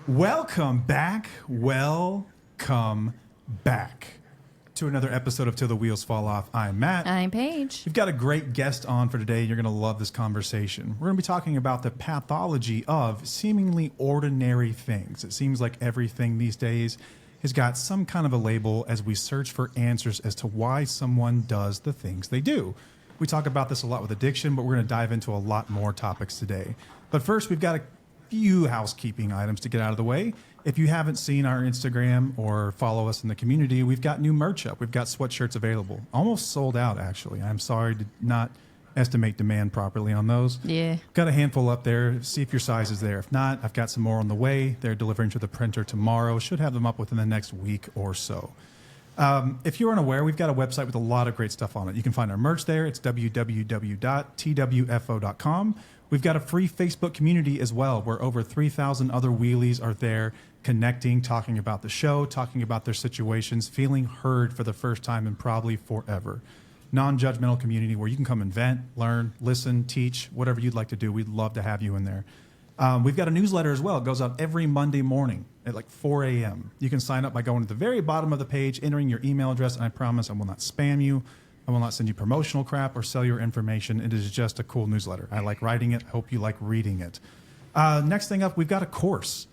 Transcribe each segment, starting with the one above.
Welcome back to another episode of Till the Wheels Fall Off. I'm Matt. I'm Paige. We've got a great guest on for today. You're going to love this conversation. We're going to be talking about the pathology of seemingly ordinary things. It seems like everything these days has got some kind of a label as we search for answers as to why someone does the things they do. We talk about this a lot with addiction, but we're going to dive into a lot more topics today. But first, we've got a few housekeeping items to get out of the way. If you haven't seen our Instagram or follow us in the community, we've got new merch up. We've got sweatshirts available. Almost sold out, actually. I'm sorry to not estimate demand properly on those. Yeah. Got a handful up there. See if your size is there. If not, I've got some more on the way. They're delivering to the printer tomorrow. Should have them up within the next week or so. If you're unaware, we've got a website with a lot of great stuff on it. You can find our merch there. It's www.twfo.com. We've got a free Facebook community as well, where over 3,000 other wheelies are there connecting, talking about the show, talking about their situations, feeling heard for the first time and probably forever. Non-judgmental community where you can come and vent, learn, listen, teach, whatever you'd like to do. We'd love to have you in there. We've got a newsletter as well. It goes out every Monday morning at like 4 a.m. You can sign up by going to the very bottom of the page, entering your email address, and I promise I will not spam you. I will not send you promotional crap or sell your information. It is just a cool newsletter. I like writing it. I hope you like reading it. Next thing up, we've got a course,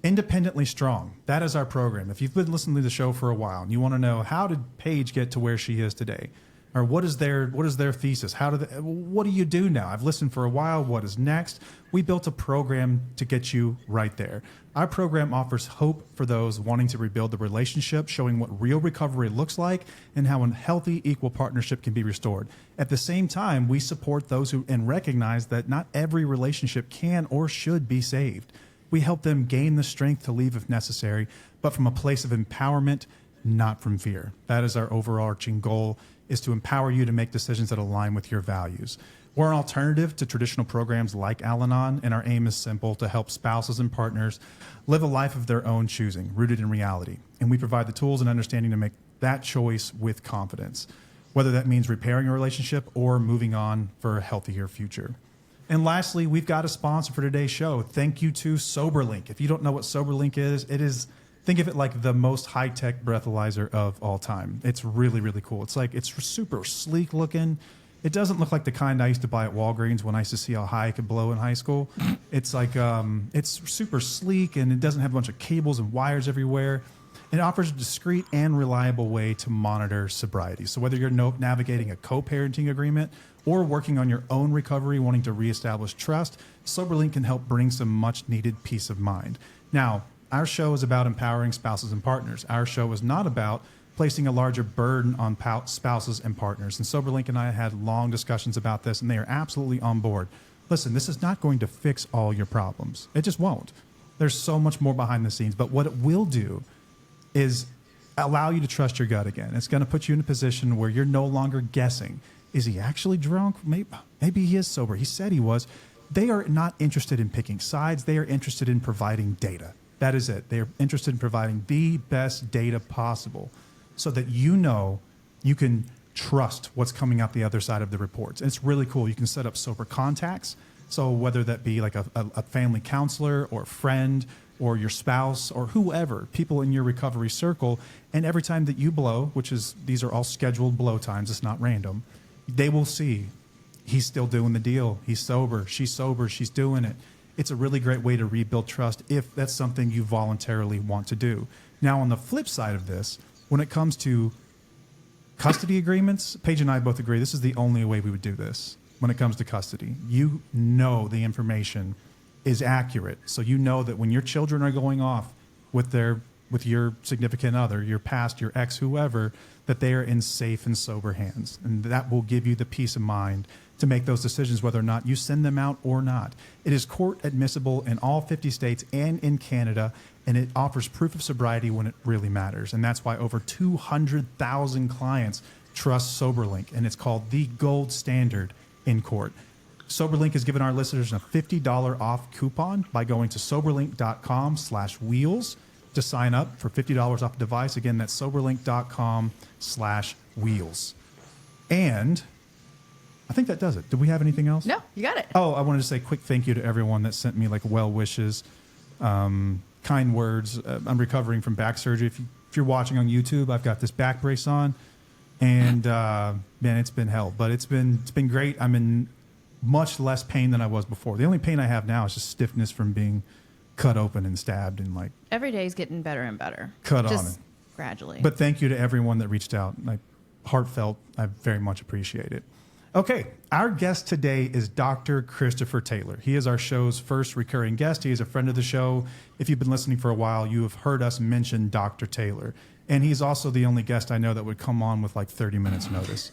Independently Strong. That is our program. If you've been listening to the show for a while and you want to know how did Paige get to where she is today, or what is their thesis? What do you do now? I've listened for a while. What is next? We built a program to get you right there. Our program offers hope for those wanting to rebuild the relationship, showing what real recovery looks like and how a healthy, equal partnership can be restored. At the same time, we support those who and recognize that not every relationship can or should be saved. We help them gain the strength to leave if necessary, but from a place of empowerment, not from fear. That is our overarching goal, is to empower you to make decisions that align with your values. We're an alternative to traditional programs like Al-Anon, and our aim is simple: to help spouses and partners live a life of their own choosing, rooted in reality. And we provide the tools and understanding to make that choice with confidence, whether that means repairing a relationship or moving on for a healthier future. And lastly, we've got a sponsor for today's show. Thank you to Soberlink. If you don't know what Soberlink is, think of it like the most high-tech breathalyzer of all time. It's really, really cool. It's super sleek looking. It doesn't look like the kind I used to buy at Walgreens when I used to see how high I could blow in high school. It's like, it's super sleek, and it doesn't have a bunch of cables and wires everywhere. It offers a discreet and reliable way to monitor sobriety. So whether you're navigating a co-parenting agreement or working on your own recovery, wanting to reestablish trust, Soberlink can help bring some much-needed peace of mind. Now, our show is about empowering spouses and partners. Our show is not about placing a larger burden on spouses and partners. And Soberlink and I had long discussions about this, and they are absolutely on board. Listen, this is not going to fix all your problems. It just won't. There's so much more behind the scenes. But what it will do is allow you to trust your gut again. It's going to put you in a position where you're no longer guessing. Is he actually drunk? Maybe he is sober. He said he was. They are not interested in picking sides. They are interested in providing data. That is it. They are interested in providing the best data possible so that you know you can trust what's coming out the other side of the reports. And it's really cool. You can set up sober contacts. So whether that be like a family counselor or a friend or your spouse or whoever, people in your recovery circle, and every time that you blow, these are all scheduled blow times, it's not random, they will see he's still doing the deal. He's sober. She's doing it. It's a really great way to rebuild trust if that's something you voluntarily want to do. Now, on the flip side of this, when it comes to custody agreements, Paige and I both agree this is the only way we would do this when it comes to custody. You know the information is accurate. So you know that when your children are going off with your significant other, your past, your ex, whoever, that they are in safe and sober hands. And that will give you the peace of mind to make those decisions whether or not you send them out or not. It is court admissible in all 50 states and in Canada, and it offers proof of sobriety when it really matters. And that's why over 200,000 clients trust Soberlink, and it's called the gold standard in court. Soberlink has given our listeners a $50 off coupon by going to soberlink.com/wheels to sign up for $50 off a device. Again, that's soberlink.com/wheels. And I think that does it. Did we have anything else? No, you got it. Oh, I wanted to say a quick thank you to everyone that sent me like well wishes, kind words. I'm recovering from back surgery. If you're watching on YouTube, I've got this back brace on, and man, it's been hell, but it's been great. I'm in much less pain than I was before. The only pain I have now is just stiffness from being cut open and stabbed and like every day is getting better and better. Cut just on it gradually. But thank you to everyone that reached out. Like heartfelt. I very much appreciate it. Okay, our guest today is Dr. Christopher Taylor. He is our show's first recurring guest. He is a friend of the show. If you've been listening for a while, you have heard us mention Dr. Taylor. And he's also the only guest I know that would come on with like 30 minutes notice.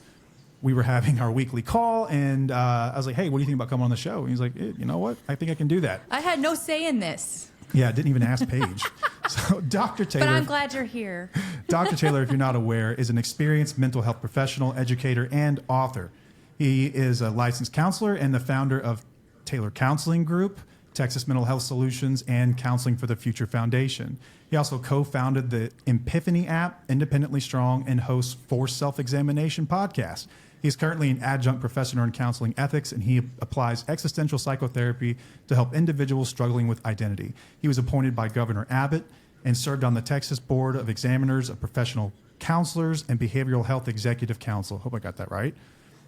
We were having our weekly call, and I was like, hey, what do you think about coming on the show? And he's like, you know what? I think I can do that. I had no say in this. Yeah, I didn't even ask Paige. So Dr. Taylor. But I'm glad you're here. Dr. Taylor, if you're not aware, is an experienced mental health professional, educator, and author. He is a licensed counselor and the founder of Taylor Counseling Group, Texas Mental Health Solutions, and Counseling for the Future Foundation. He also co-founded the Epiphany app, Independently Strong, and hosts Forced Self-Examination podcast. He's currently an adjunct professor in counseling ethics, and he applies existential psychotherapy to help individuals struggling with identity. He was appointed by Governor Abbott and served on the Texas Board of Examiners of Professional Counselors and Behavioral Health Executive Council. Hope I got that right.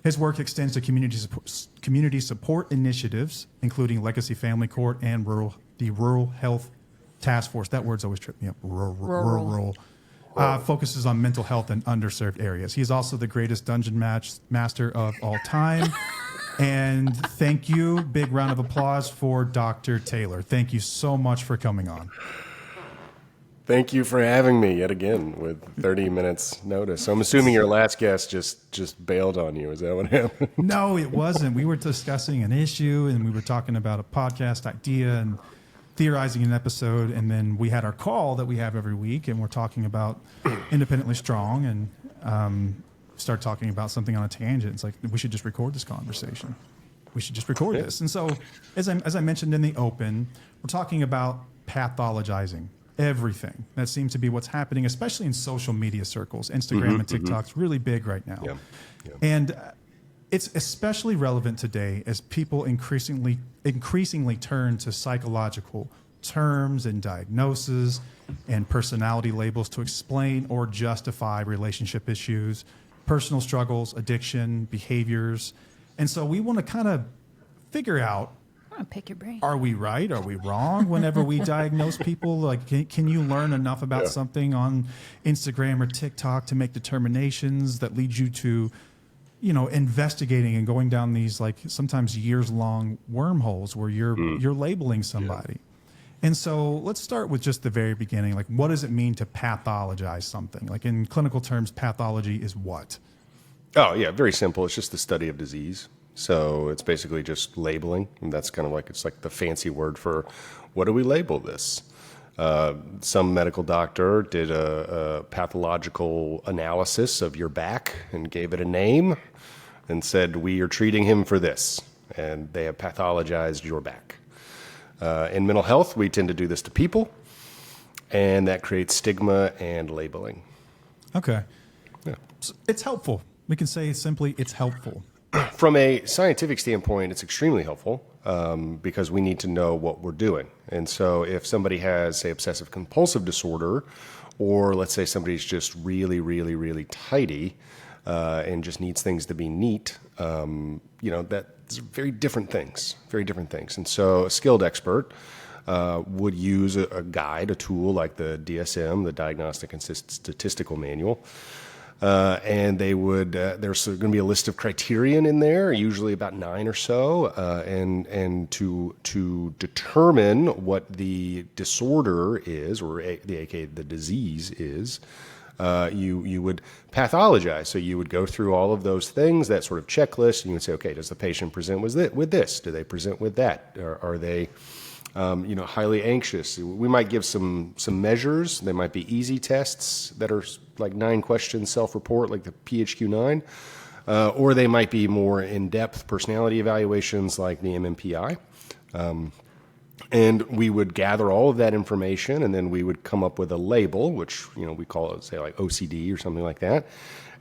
His work extends to community support initiatives, including Legacy Family Court and the Rural Health Task Force. That word's always tripped me up. Rural. Focuses on mental health in underserved areas. He's also the greatest dungeon master of all time. And thank you. Big round of applause for Dr. Taylor. Thank you so much for coming on. Thank you for having me yet again with 30 minutes notice. So I'm assuming your last guest just bailed on you. Is that what happened? No, it wasn't. We were discussing an issue, and we were talking about a podcast idea and theorizing an episode, and then we had our call that we have every week, and we're talking about Independently Strong, and start talking about something on a tangent. It's like, we should just record this conversation. We should just record this. And so, as I mentioned in the open, we're talking about pathologizing everything. That seems to be what's happening, especially in social media circles. Instagram and TikTok's really big right now. Yeah. And it's especially relevant today as people increasingly turn to psychological terms and diagnoses and personality labels to explain or justify relationship issues, personal struggles, addiction, behaviors. And so we want to kind of figure out, pick your brain. are we right? Are we wrong whenever we diagnose people? Like, can you learn enough about something on Instagram or TikTok to make determinations that lead you to, investigating and going down these like sometimes years-long wormholes where you're labeling somebody? Yeah. And so let's start with just the very beginning. Like, what does it mean to pathologize something? Like, in clinical terms, pathology is what? Oh, yeah, very simple. It's just the study of disease. So it's basically just labeling, and that's kind of like, it's like the fancy word for what do we label this? Some medical doctor did a pathological analysis of your back and gave it a name and said, we are treating him for this, and they have pathologized your back. In mental health, we tend to do this to people, and that creates stigma and labeling. Okay. Yeah. So it's helpful. We can say simply it's helpful. From a scientific standpoint, it's extremely helpful because we need to know what we're doing. And so if somebody has, say, obsessive compulsive disorder, or let's say somebody's just really, really, really tidy and just needs things to be neat, that's very different things, And so a skilled expert would use a guide, a tool like the DSM, the Diagnostic and Statistical Manual. And they would, there's going to be a list of criterion in there, usually about 9 or so, and to determine what the disorder is, or aka the disease is, you would pathologize. So you would go through all of those things, that sort of checklist, and you would say, okay, does the patient present with this? Do they present with that? Are they highly anxious? We might give some measures. They might be easy tests that are like 9 questions self-report, like the PHQ-9, or they might be more in-depth personality evaluations like the MMPI. And we would gather all of that information, and then we would come up with a label, which we call it, say, like OCD or something like that.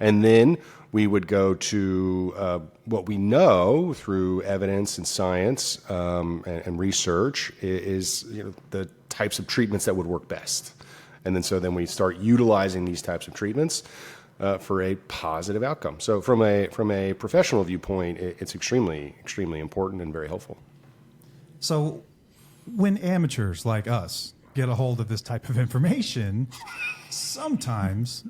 And then we would go to what we know through evidence and science and research is the types of treatments that would work best. And then we start utilizing these types of treatments for a positive outcome. So from a professional viewpoint, it's extremely, extremely important and very helpful. So when amateurs like us get a hold of this type of information, sometimes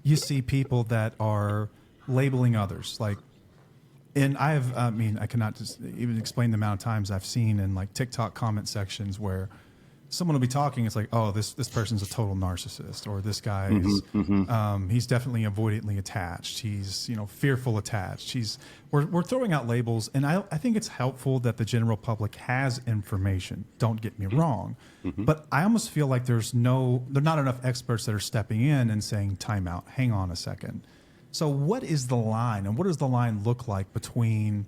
you see people that are labeling others. And I cannot just even explain the amount of times I've seen in like TikTok comment sections where someone will be talking. It's like, oh, this person's a total narcissist, or this guy is, he's definitely avoidantly attached. He's, fearful attached. We're throwing out labels, and I think it's helpful that the general public has information. Don't get me wrong, but I almost feel like there are not enough experts that are stepping in and saying, time out, hang on a second. So what is the line, and what does the line look like between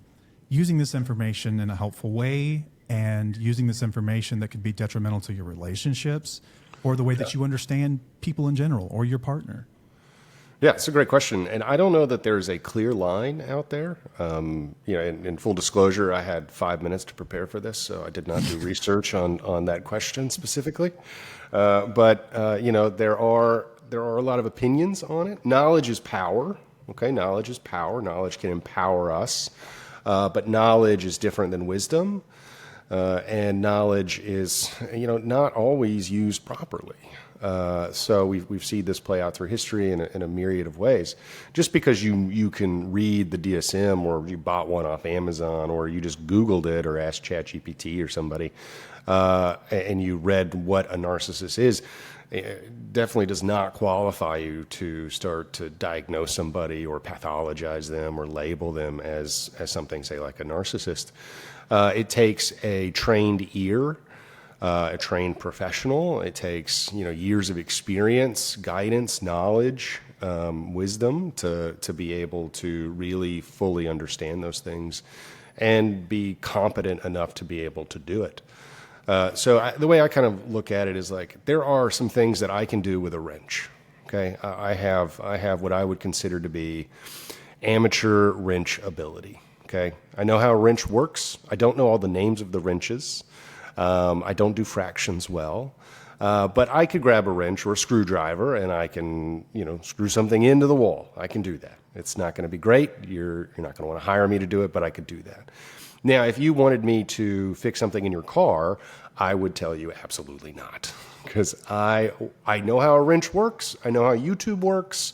using this information in a helpful way and using this information that could be detrimental to your relationships or the way that you understand people in general or your partner? Yeah, it's a great question. And I don't know that there's a clear line out there. In full disclosure, I had 5 minutes to prepare for this, so I did not do research on that question specifically. But there are a lot of opinions on it. Knowledge is power. Okay, knowledge is power. Knowledge can empower us. But knowledge is different than wisdom. And knowledge is, not always used properly. So we've seen this play out through history in a myriad of ways. Just because you can read the DSM, or you bought one off Amazon, or you just Googled it or asked ChatGPT or somebody, and you read what a narcissist is, it definitely does not qualify you to start to diagnose somebody or pathologize them or label them as something, say, like a narcissist. It takes a trained ear, a trained professional. It takes years of experience, guidance, knowledge, wisdom to be able to really fully understand those things and be competent enough to be able to do it. The way I kind of look at it is like there are some things that I can do with a wrench. Okay, I have what I would consider to be amateur wrench ability. Okay, I know how a wrench works. I don't know all the names of the wrenches. I don't do fractions well, but I could grab a wrench or a screwdriver and I can, screw something into the wall. I can do that. It's not going to be great. You're not going to want to hire me to do it, but I could do that. Now, if you wanted me to fix something in your car, I would tell you absolutely not, because I know how a wrench works. I know how YouTube works,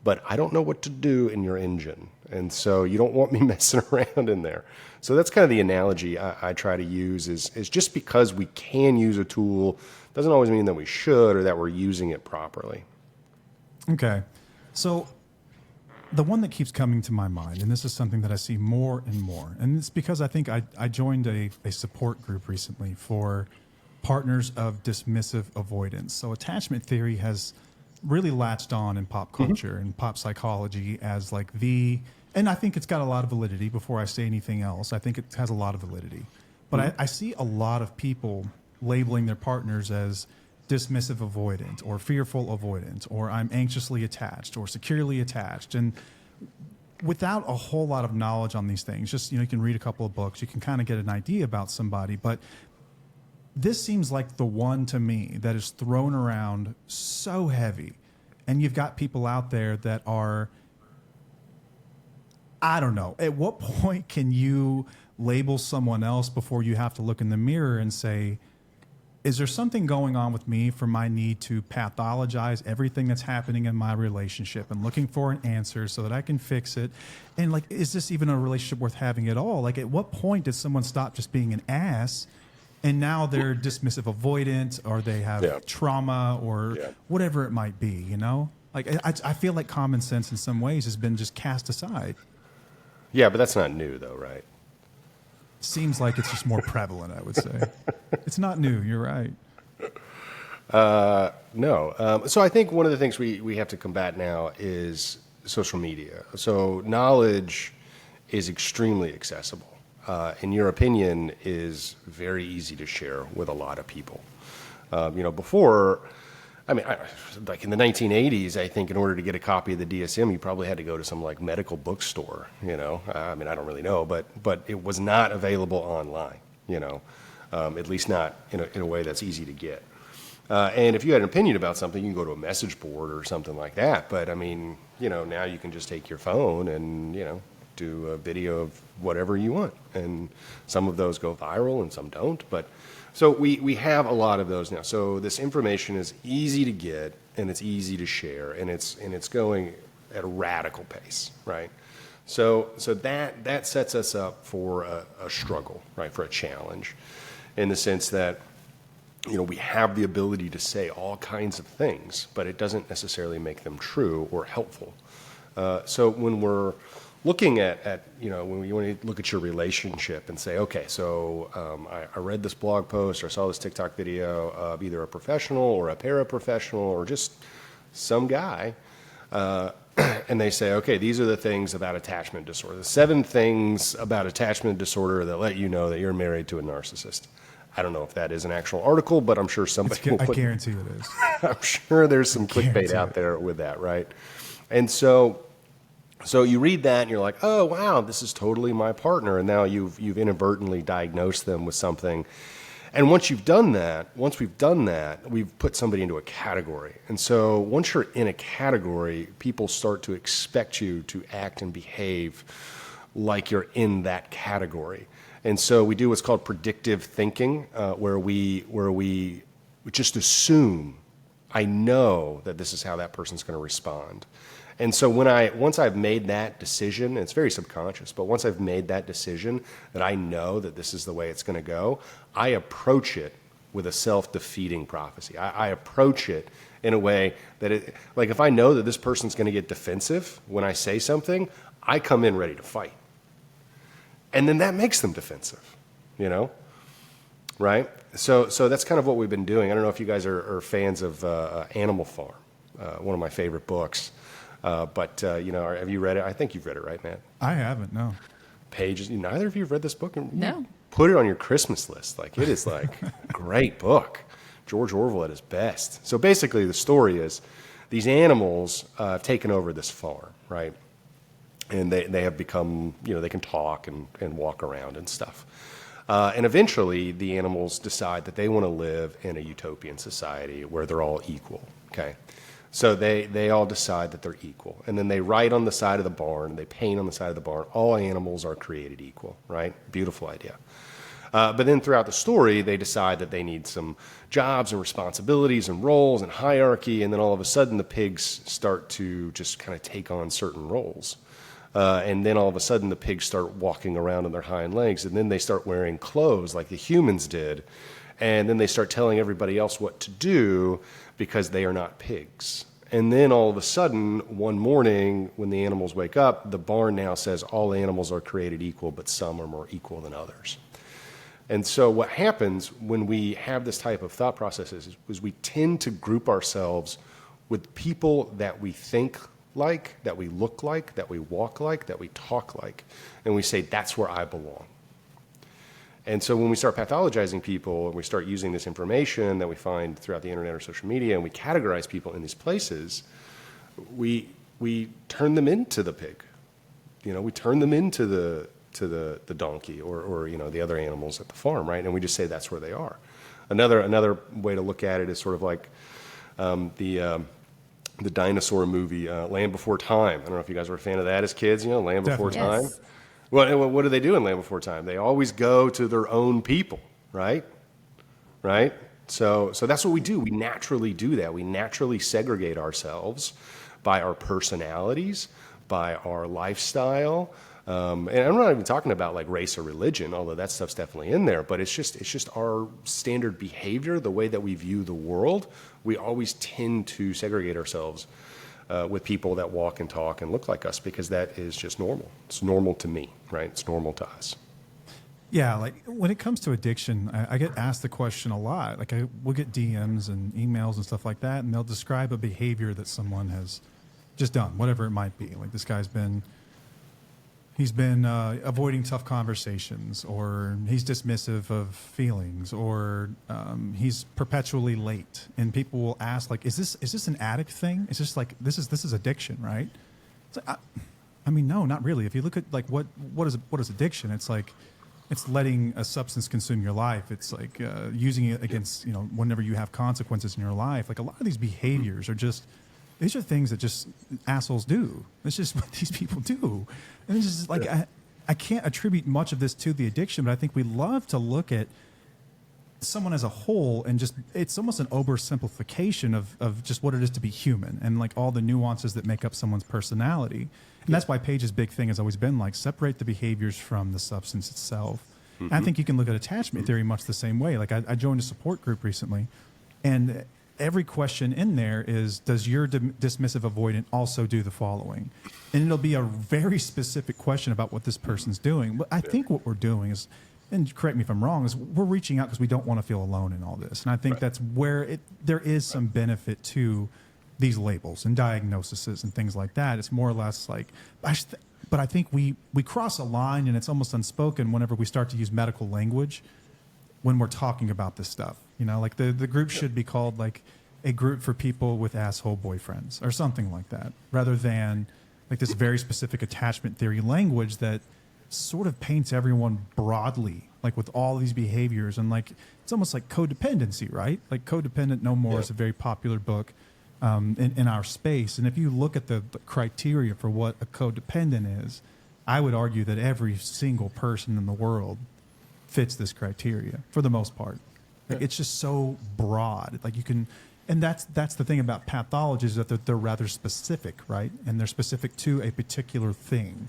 but I don't know what to do in your engine. And so you don't want me messing around in there. So that's kind of the analogy I try to use is just because we can use a tool doesn't always mean that we should or that we're using it properly. Okay. So the one that keeps coming to my mind, and this is something that I see more and more, and it's because I think I joined a support group recently for partners of dismissive avoidance. So attachment theory has really latched on in pop culture and pop psychology as like and I think it's got a lot of validity. Before I say anything else, I think it has a lot of validity. But I see a lot of people labeling their partners as dismissive avoidant or fearful avoidant, or I'm anxiously attached or securely attached. And without a whole lot of knowledge on these things, just, you can read a couple of books, you can kind of get an idea about somebody. But this seems like the one to me that is thrown around so heavy. And you've got people out there that are, I don't know, at what point can you label someone else before you have to look in the mirror and say, is there something going on with me for my need to pathologize everything that's happening in my relationship and looking for an answer so that I can fix it? And like, is this even a relationship worth having at all? Like, at what point does someone stop just being an ass and now they're dismissive avoidant, or they have trauma, or whatever it might be, Like, I feel like common sense in some ways has been just cast aside. Yeah, but that's not new though, right? Seems like it's just more prevalent, I would say. It's not new. You're right. No. So I think one of the things we have to combat now is social media. So knowledge is extremely accessible. And your opinion is very easy to share with a lot of people. Before, like in the 1980s, I think in order to get a copy of the DSM, you probably had to go to some like medical bookstore, I don't really know, but it was not available online, at least not in a way that's easy to get. And if you had an opinion about something, you can go to a message board or something like that. But I mean, now you can just take your phone and, do a video of whatever you want. And some of those go viral and some don't. But so we have a lot of those now. So this information is easy to get and it's easy to share and it's going at a radical pace, right? So that sets us up for a struggle, right? For a challenge, in the sense that we have the ability to say all kinds of things, but it doesn't necessarily make them true or helpful. So when we're looking at when you want to look at your relationship and say, okay, so I read this blog post or saw this TikTok video of either a professional or a paraprofessional or just some guy, and they say, okay, these are the things about attachment disorder, the 7 things about attachment disorder that let you know that you're married to a narcissist. I don't know if that is an actual article, but I'm sure somebody will I guarantee it is. I'm sure there's some clickbait out there with that, right? And so you read that and you're like, oh, wow, this is totally my partner. And now you've inadvertently diagnosed them with something. And once we've done that, we've put somebody into a category. And so once you're in a category, people start to expect you to act and behave like you're in that category. And so we do what's called predictive thinking, where we just assume, I know that this is how that person's going to respond. And so once I've made that decision, and it's very subconscious, but once I've made that decision that I know that this is the way it's going to go, I approach it with a self-defeating prophecy. I approach it in a way that like if I know that this person's going to get defensive when I say something, I come in ready to fight. And then that makes them defensive, right? So that's kind of what we've been doing. I don't know if you guys are fans of Animal Farm, one of my favorite books. But have you read it? I think you've read it, right, Matt? I haven't, no. Paige, neither of you have read this book? No. Put it on your Christmas list. Like, it is like a great book. George Orwell at his best. So basically the story is these animals have taken over this farm, right? And they have become, they can talk and walk around and stuff. And eventually the animals decide that they want to live in a utopian society where they're all equal, okay? So they all decide that they're equal. And then they write on the side of the barn, they paint on the side of the barn, all animals are created equal, right? Beautiful idea. But then throughout the story, they decide that they need some jobs and responsibilities and roles and hierarchy. And then all of a sudden the pigs start to just kind of take on certain roles. And then all of a sudden the pigs start walking around on their hind legs, and then they start wearing clothes like the humans did. And then they start telling everybody else what to do because they are not pigs. And then all of a sudden, one morning when the animals wake up, the barn now says all animals are created equal, but some are more equal than others. And so what happens when we have this type of thought processes is we tend to group ourselves with people that we think like, that we look like, that we walk like, that we talk like. And we say, that's where I belong. And so when we start pathologizing people and we start using this information that we find throughout the internet or social media and we categorize people in these places, we turn them into the pig. We turn them into the donkey or the other animals at the farm, right? And we just say that's where they are. Another way to look at it is sort of like the dinosaur movie, Land Before Time. I don't know if you guys were a fan of that as kids, Land Before Definitely. Time. Yes. Well, what do they do in Land Before Time? They always go to their own people, right? Right? So that's what we do. We naturally do that. We naturally segregate ourselves by our personalities, by our lifestyle. And I'm not even talking about like race or religion, although that stuff's definitely in there, but it's just our standard behavior, the way that we view the world. We always tend to segregate ourselves with people that walk and talk and look like us because that is just normal. It's normal to me, right? It's normal to us. Yeah, like when it comes to addiction, I get asked the question a lot. Like we'll get DMs and emails and stuff like that, and they'll describe a behavior that someone has just done, whatever it might be. Like this guy's been avoiding tough conversations, or he's dismissive of feelings, or he's perpetually late. And people will ask, like, is this an addict thing? It's just like this is addiction, right? It's like, I mean, no, not really. If you look at like what is addiction, it's like it's letting a substance consume your life. It's like using it against, whenever you have consequences in your life. Like a lot of these behaviors are these are things that just assholes do. It's just what these people do. And it's just like, I can't attribute much of this to the addiction, but I think we love to look at someone as a whole and just, it's almost an oversimplification of just what it is to be human and like all the nuances that make up someone's personality. And that's why Paige's big thing has always been like separate the behaviors from the substance itself. And I think you can look at attachment theory much the same way. Like I joined a support group recently, and every question in there is, does your dismissive avoidant also do the following? And it'll be a very specific question about what this person's doing. But I think what we're doing is, and correct me if I'm wrong, is we're reaching out because we don't want to feel alone in all this. And I think that's where there is some benefit to these labels and diagnoses and things like that. It's more or less like, but I think we cross a line, and it's almost unspoken whenever we start to use medical language when we're talking about this stuff. Like the group should be called like a group for people with asshole boyfriends or something like that, rather than like this very specific attachment theory language that sort of paints everyone broadly, like with all these behaviors. And like, it's almost like codependency, right? Like Codependent No More is a very popular book in our space. And if you look at the criteria for what a codependent is, I would argue that every single person in the world fits this criteria for the most part. Like, it's just so broad. Like you can, and that's the thing about pathologies, is that they're rather specific, right? And they're specific to a particular thing.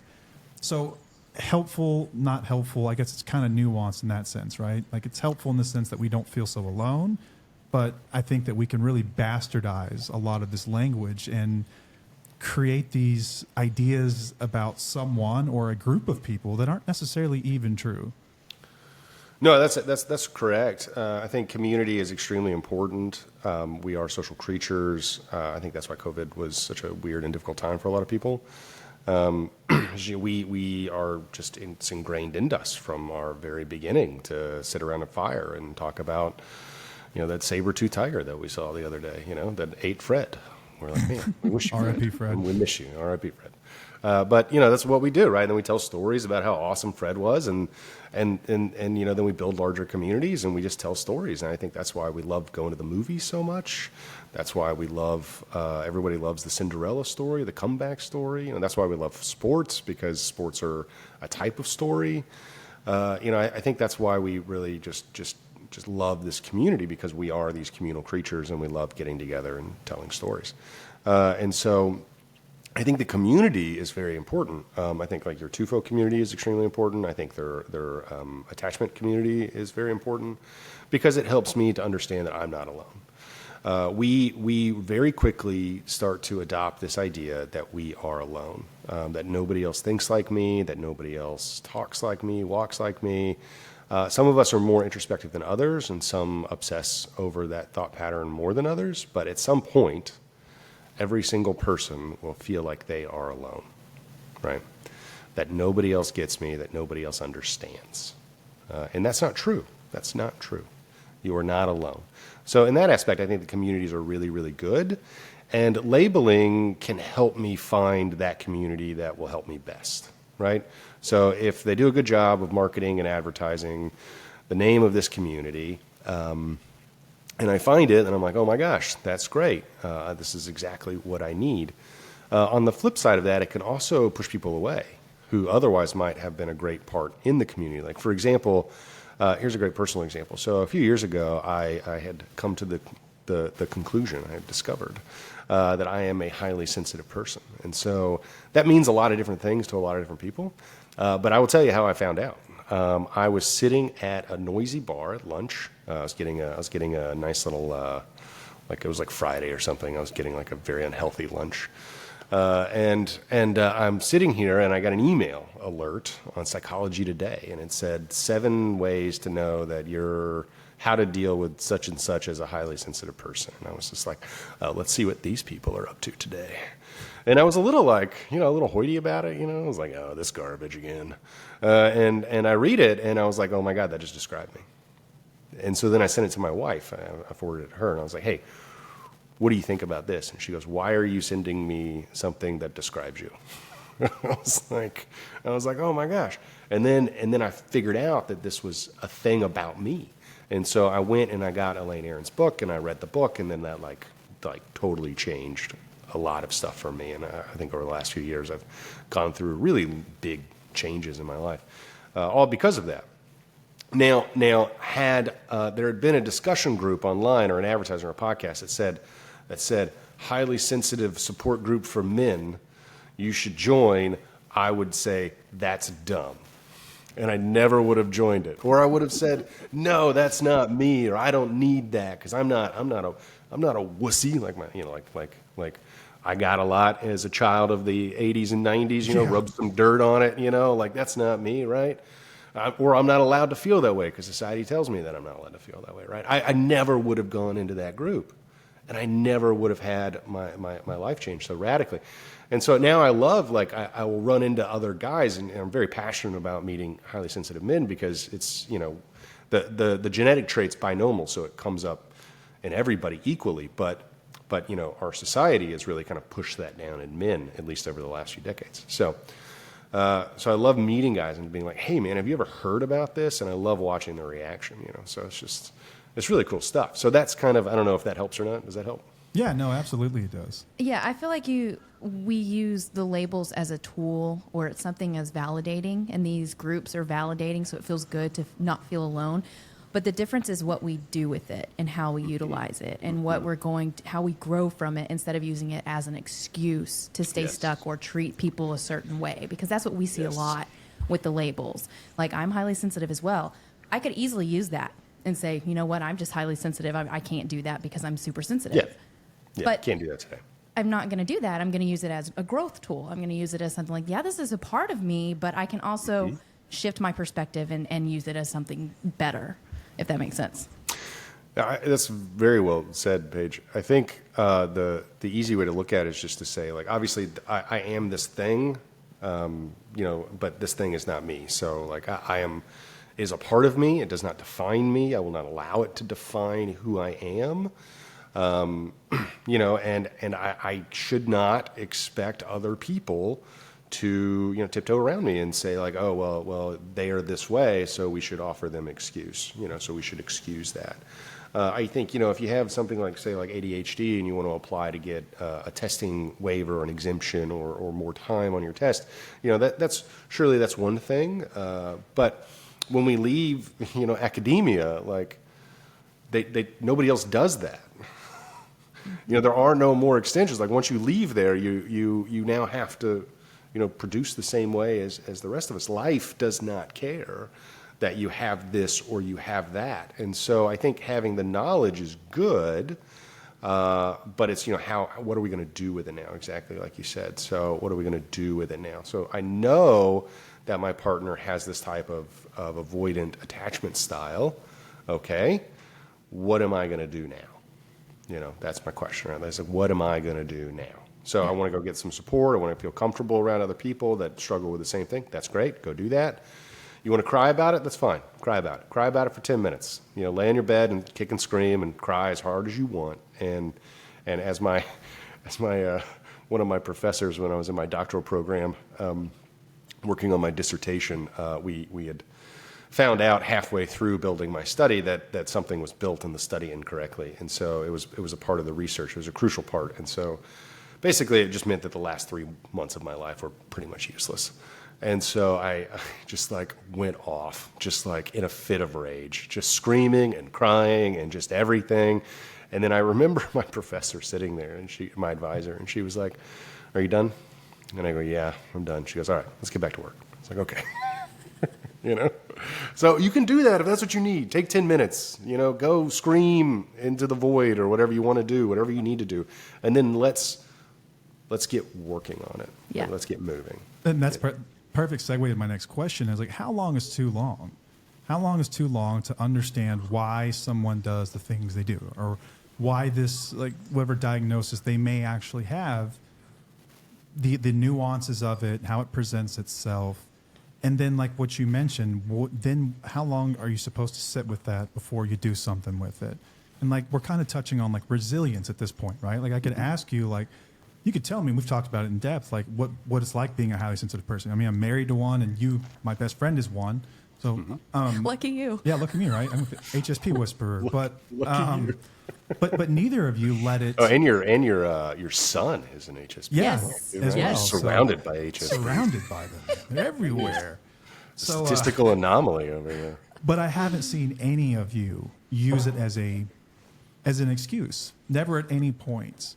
So helpful, not helpful, I guess it's kind of nuanced in that sense, right? Like it's helpful in the sense that we don't feel so alone, but I think that we can really bastardize a lot of this language and create these ideas about someone or a group of people that aren't necessarily even true. No, that's correct. I think community is extremely important. We are social creatures. I think that's why COVID was such a weird and difficult time for a lot of people. We are just, it's ingrained in us from our very beginning to sit around a fire and talk about, that saber-toothed tiger that we saw the other day, that ate Fred. We're like, man, we wish you R.I.P. Fred. We miss you. R.I.P. Fred. But that's what we do, right? And then we tell stories about how awesome Fred was, and then we build larger communities, and we just tell stories. And I think that's why we love going to the movies so much. That's why we love everybody loves the Cinderella story, the comeback story. That's why we love sports, because sports are a type of story. I think that's why we really just love this community, because we are these communal creatures, and we love getting together and telling stories. And so I think the community is very important. I think like your TUFO community is extremely important. I think their attachment community is very important, because it helps me to understand that I'm not alone. We very quickly start to adopt this idea that we are alone, that nobody else thinks like me, that nobody else talks like me, walks like me. Some of us are more introspective than others, and some obsess over that thought pattern more than others. But at some point, every single person will feel like they are alone, right? That nobody else gets me, that nobody else understands. And that's not true. That's not true. You are not alone. So in that aspect, I think the communities are really, really good. And labeling can help me find that community that will help me best, right? So if they do a good job of marketing and advertising the name of this community, and I find it, and I'm like, oh my gosh, that's great. This is exactly what I need. On the flip side of that, it can also push people away who otherwise might have been a great part in the community. Like, for example, here's a great personal example. So a few years ago, I had come to the conclusion, I had discovered that I am a highly sensitive person. And so that means a lot of different things to a lot of different people. But I will tell you how I found out. I was sitting at a noisy bar at lunch. I was getting a nice little, like it was like Friday or something. I was getting like a very unhealthy lunch. And I'm sitting here, and I got an email alert on Psychology Today, and it said 7 ways to know that how to deal with such and such as a highly sensitive person. And I was just like, let's see what these people are up to today. And I was a little like, a little hoity about it, I was like, oh, this garbage again. And I read it, and I was like, oh my God, that just described me. And so then I sent it to my wife. I forwarded it to her, and I was like, hey, what do you think about this? And she goes, why are you sending me something that describes you? I was like, oh my gosh. And then I figured out that this was a thing about me. And so I went and I got Elaine Aron's book and I read the book, and then that like totally changed a lot of stuff for me. And I think over the last few years, I've gone through really big changes in my life, all because of that. Now, had there had been a discussion group online or an advertising or a podcast that said highly sensitive support group for men, you should join, I would say that's dumb. And I never would have joined it. Or I would have said, no, that's not me, or I don't need that, because I'm not a wussy, like I got a lot as a child of the 80s and 90s, rubbed some dirt on it, like that's not me, right? Or I'm not allowed to feel that way because society tells me that I'm not allowed to feel that way, right? I never would have gone into that group, and I never would have had my life change so radically. And so now I love, I will run into other guys, and I'm very passionate about meeting highly sensitive men because it's, the genetic trait's binomial, so it comes up in everybody equally. But our society has really kind of pushed that down in men, at least over the last few decades. So I love meeting guys and being like, hey man, have you ever heard about this? And I love watching their reaction, so it's really cool stuff. So that's kind of, I don't know if that helps or not. Does that help? Yeah, no, absolutely it does. Yeah, I feel like we use the labels as a tool, or it's something as validating, and these groups are validating, so it feels good to not feel alone. But the difference is what we do with it and how we utilize it and how we grow from it, instead of using it as an excuse to stay stuck or treat people a certain way, because that's what we see a lot with the labels. Like, I'm highly sensitive as well. I could easily use that and say, you know what, I'm just highly sensitive. I can't do that because I'm super sensitive. Yeah, but can't do that today. I'm not going to do that. I'm going to use it as a growth tool. I'm going to use it as something like, yeah, this is a part of me, but I can also shift my perspective and use it as something better, if that makes sense. That's very well said, Paige. I think the easy way to look at it is just to say, like, obviously I am this thing, but this thing is not me. So, like, I am is a part of me. It does not define me. I will not allow it to define who I am. And I should not expect other people to, tiptoe around me and say like, oh, well, they are this way, so we should offer them excuse, so we should excuse that. I think, if you have something like, say, like ADHD and you want to apply to get a testing waiver or an exemption or more time on your test, that's one thing. But when we leave, academia, like nobody else does that. There are no more extensions. Like, once you leave there, you now have to, produce the same way as the rest of us. Life does not care that you have this or you have that. And so I think having the knowledge is good, but it's, what are we going to do with it now? Exactly like you said. So what are we going to do with it now? So I know that my partner has this type of avoidant attachment style. Okay, what am I going to do now? That's my question. Right? That's like, what am I going to do now? So I want to go get some support. I want to feel comfortable around other people that struggle with the same thing. That's great. Go do that. You want to cry about it? That's fine. Cry about it. Cry about it for 10 minutes. Lay in your bed and kick and scream and cry as hard as you want. And as my one of my professors when I was in my doctoral program, working on my dissertation, we had found out halfway through building my study that something was built in the study incorrectly. And so it was a part of the research. It was a crucial part. And so basically it just meant that the last 3 months of my life were pretty much useless. And so I just like went off, just like in a fit of rage, just screaming and crying and just everything. And then I remember my professor sitting there, and my advisor, and she was like, "Are you done?" And I go, "Yeah, I'm done." She goes, "All right, let's get back to work." It's like, okay. So you can do that if that's what you need. Take 10 minutes, go scream into the void or whatever you want to do, whatever you need to do. And then let's get working on it. Yeah. Let's get moving. And that's perfect segue to my next question is like, how long is too long? How long is too long to understand why someone does the things they do, or why this, like, whatever diagnosis they may actually have, the nuances of it, how it presents itself. And then, like what you mentioned, then how long are you supposed to sit with that before you do something with it? And like, we're kind of touching on like resilience at this point, right? Like, I could ask you like, you could tell me, we've talked about it in depth, like what it's like being a highly sensitive person. I mean, I'm married to one, and you, my best friend, is one. So, Lucky you. yeah, look at me, right? I'm an HSP whisperer, but neither of you let it. Oh, and your son is an HSP. Yeah, Yes. as Yes. well. Surrounded by HSP. Surrounded by them. They're everywhere. So, Statistical anomaly over here. but I haven't seen any of you use it as an excuse. Never at any point.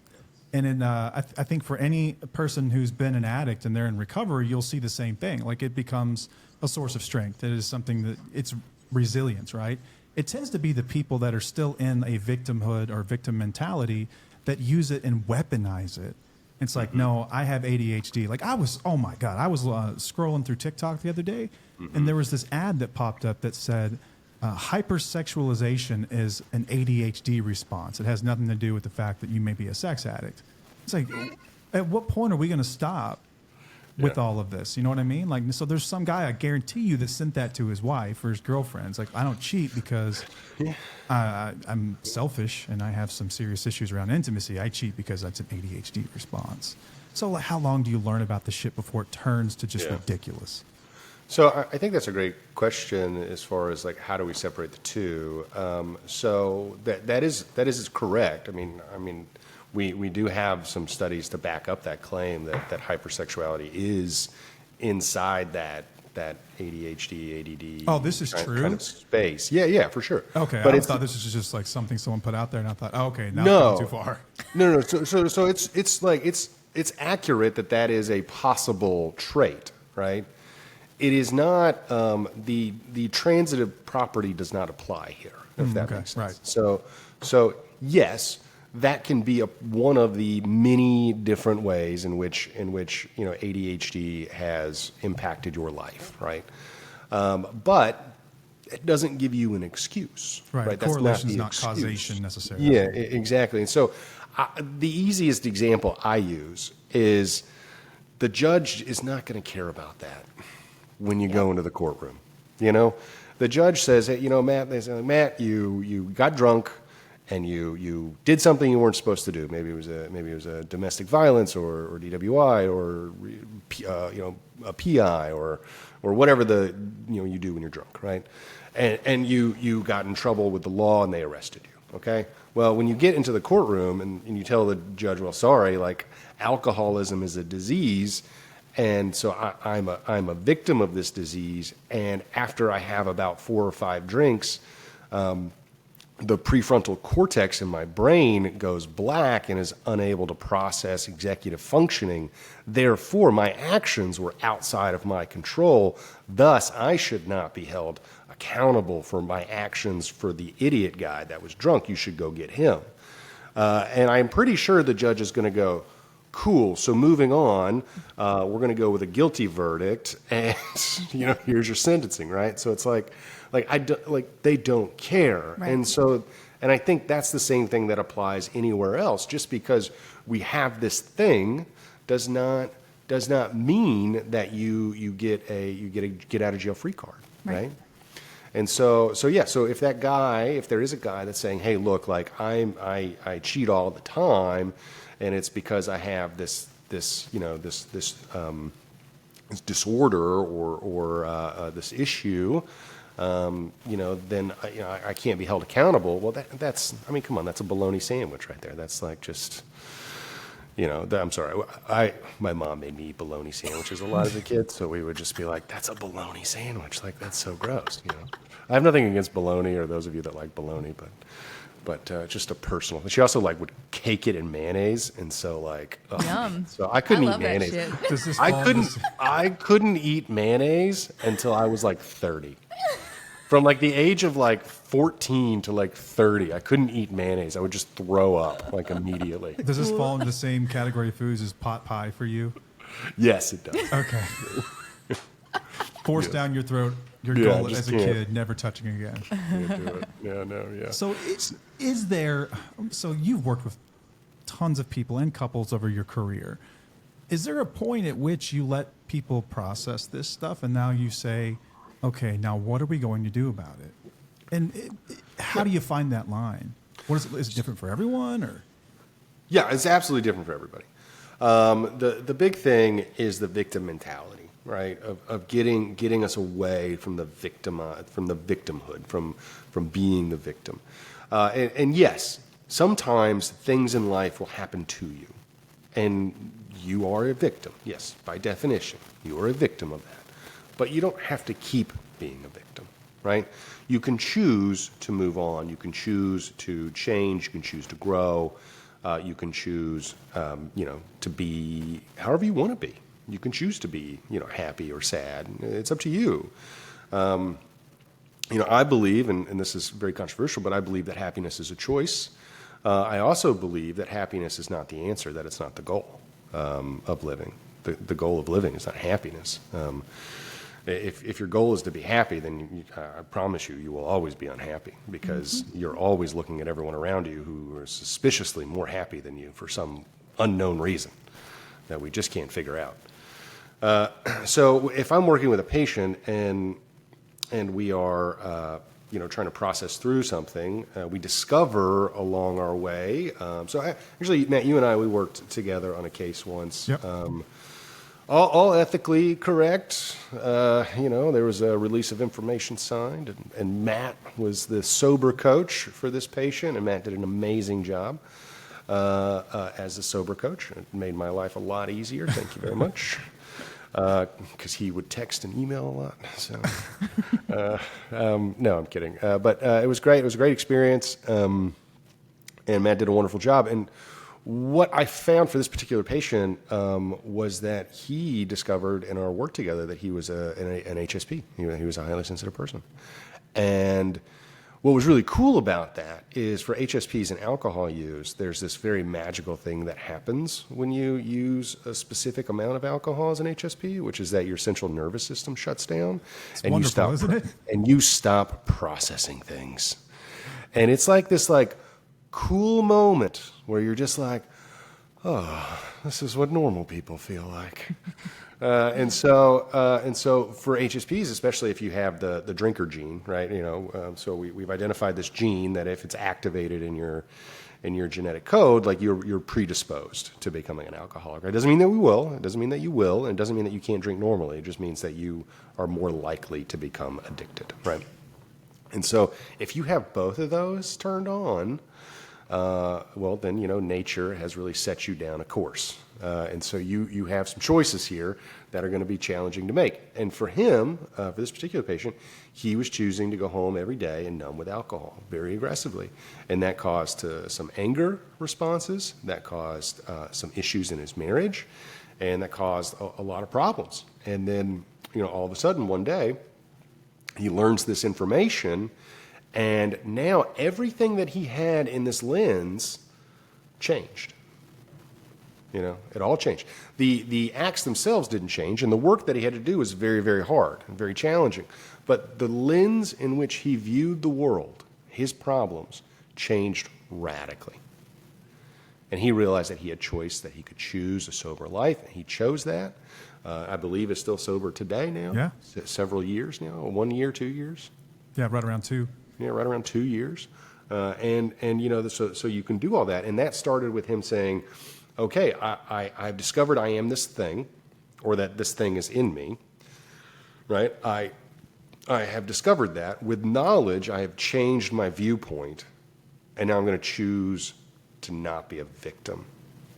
And in, I think for any person who's been an addict and they're in recovery, you'll see the same thing. Like it becomes a source of strength. It is something that it's resilience, right? It tends to be the people that are still in a victimhood or victim mentality that use it and weaponize it. It's like, no, I have ADHD. Like I was scrolling through TikTok the other day, and there was this ad that popped up that said, hypersexualization is an ADHD response. It has nothing to do with the fact that you may be a sex addict. It's like, at what point are we going to stop with all of this? You know what I mean? Like, so there's some guy, I guarantee you, that sent that to his wife or his girlfriends. Like, I don't cheat because I'm selfish and I have some serious issues around intimacy. I cheat because that's an ADHD response. So like, how long do you learn about the shit before it turns to just ridiculous? So I think that's a great question as far as like how do we separate the two. So that is correct. I mean, we do have some studies to back up that claim that hypersexuality is inside that ADHD, ADD. Oh, this is true? Kind of space. Yeah, for sure. Okay, but I thought this was just like something someone put out there, and I thought, oh, okay, now no, I'm going too far. No. So it's like it's accurate that is a possible trait, right? It is not the transitive property does not apply here, if that makes sense. Right. So yes, that can be one of the many different ways in which ADHD has impacted your life, right? But it doesn't give you an excuse, right? Correlation is not causation necessarily. Yeah, exactly. And so the easiest example I use is the judge is not going to care about that when you go into the courtroom. You know, the judge says, hey, Matt, they say, Matt, you got drunk and you did something you weren't supposed to do. Maybe it was a domestic violence or DWI or a PI or whatever you do when you're drunk, right? And you got in trouble with the law and they arrested you. Okay. Well, when you get into the courtroom and you tell the judge, well, sorry, like alcoholism is a disease. And so I'm a victim of this disease. And after I have about 4 or 5 drinks, the prefrontal cortex in my brain goes black and is unable to process executive functioning. Therefore, my actions were outside of my control. Thus, I should not be held accountable for my actions for the idiot guy that was drunk. You should go get him. And I'm pretty sure the judge is going to go, cool. So moving on, we're going to go with a guilty verdict, and here's your sentencing, right? So it's like they don't care, right. and I think that's the same thing that applies anywhere else. Just because we have this thing does not mean that you get a get out of jail free card, right? And so if there is a guy that's saying, hey, look, like I cheat all the time, and it's because I have this disorder or this issue, then I can't be held accountable. Well, that's come on, that's a bologna sandwich right there. That's like just, I'm sorry. My mom made me eat bologna sandwiches a lot as a kid, so we would just be like, that's a bologna sandwich. Like, that's so gross. I have nothing against bologna or those of you that like bologna, but just a personal. She also would cake it in mayonnaise, and so Yum. So I couldn't I love eat mayonnaise. that shit. I couldn't eat mayonnaise until I was 30. From the age of 14 to 30, I couldn't eat mayonnaise. I would just throw up immediately. Does this fall into the same category of foods as pot pie for you? Yes, it does. Okay. Forced down your throat, your goal as a kid, never touching again. Can't do it. Yeah. So is there, so you've worked with tons of people and couples over your career. Is there a point at which you let people process this stuff and now you say, okay, now what are we going to do about it? And how do you find that line? Is it different for everyone, or? Yeah, it's absolutely different for everybody. The big thing is the victim mentality, right? Of getting us away from the victimhood, from being the victim. And yes, sometimes things in life will happen to you, and you are a victim. Yes, by definition, you are a victim of that. But you don't have to keep being a victim, right? You can choose to move on. You can choose to change. You can choose to grow. You can choose, to be however you want to be. You can choose to be, happy or sad. It's up to you. I believe, and this is very controversial, but I believe that happiness is a choice. I also believe that happiness is not the answer, that it's not the goal of living. The goal of living is not happiness. If your goal is to be happy, then I promise you will always be unhappy, because you're always looking at everyone around you who are suspiciously more happy than you for some unknown reason that we just can't figure out. So if I'm working with a patient and we are trying to process through something, we discover along our way. Actually, Matt, you and I, we worked together on a case once. Yep. All ethically correct. There was a release of information signed, and Matt was the sober coach for this patient, and Matt did an amazing job as a sober coach. It made my life a lot easier. Thank you very much. Because he would text and email a lot. So, no, I'm kidding. But it was great. It was a great experience, and Matt did a wonderful job. And what I found for this particular patient was that he discovered in our work together that he was an HSP. He was a highly sensitive person. And what was really cool about that is for HSPs and alcohol use, there's this very magical thing that happens when you use a specific amount of alcohol as an HSP, which is that your central nervous system shuts down. It's wonderful, isn't it? And you stop processing things. And it's like this cool moment where you're just like, oh, this is what normal people feel like. And so for HSPs, especially if you have the drinker gene, right? So we've identified this gene that if it's activated in your genetic code, like you're predisposed to becoming an alcoholic. Right? It doesn't mean that we will. It doesn't mean that you will. And it doesn't mean that you can't drink normally. It just means that you are more likely to become addicted, right? And so if you have both of those turned on, then nature has really set you down a course, and so you have some choices here that are going to be challenging to make. And for him, for this particular patient, he was choosing to go home every day and numb with alcohol very aggressively, and that caused some anger responses, that caused some issues in his marriage, and that caused a lot of problems. And then all of a sudden one day he learns this information. And now everything that he had in this lens changed. It all changed. The acts themselves didn't change, and the work that he had to do was very, very hard and very challenging. But the lens in which he viewed the world, his problems, changed radically. And he realized that he had choice, that he could choose a sober life, and he chose that. I believe is still sober today now. Yeah. Several years now, 1 year, 2 years. Yeah, right around 2. Yeah, right around 2 years. So you can do all that. And that started with him saying, okay, I've discovered I am this thing, or that this thing is in me, right? I have discovered that. With knowledge, I have changed my viewpoint, and now I'm going to choose to not be a victim.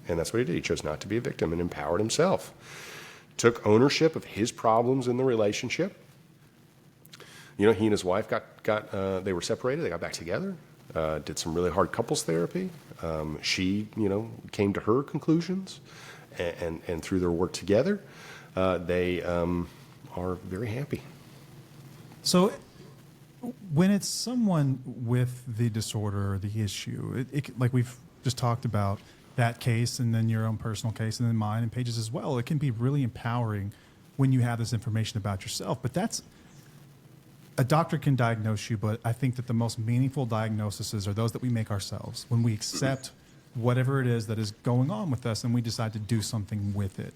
And that's what he did. He chose not to be a victim and empowered himself. Took ownership of his problems in the relationship. He and his wife they were separated. They got back together, did some really hard couples therapy. She, came to her conclusions, and through their work together, they are very happy. So when it's someone with the disorder or the issue, it like we've just talked about that case, and then your own personal case, and then mine and Paige's as well, it can be really empowering when you have this information about yourself. But a doctor can diagnose you, but I think that the most meaningful diagnoses are those that we make ourselves, when we accept whatever it is that is going on with us and we decide to do something with it.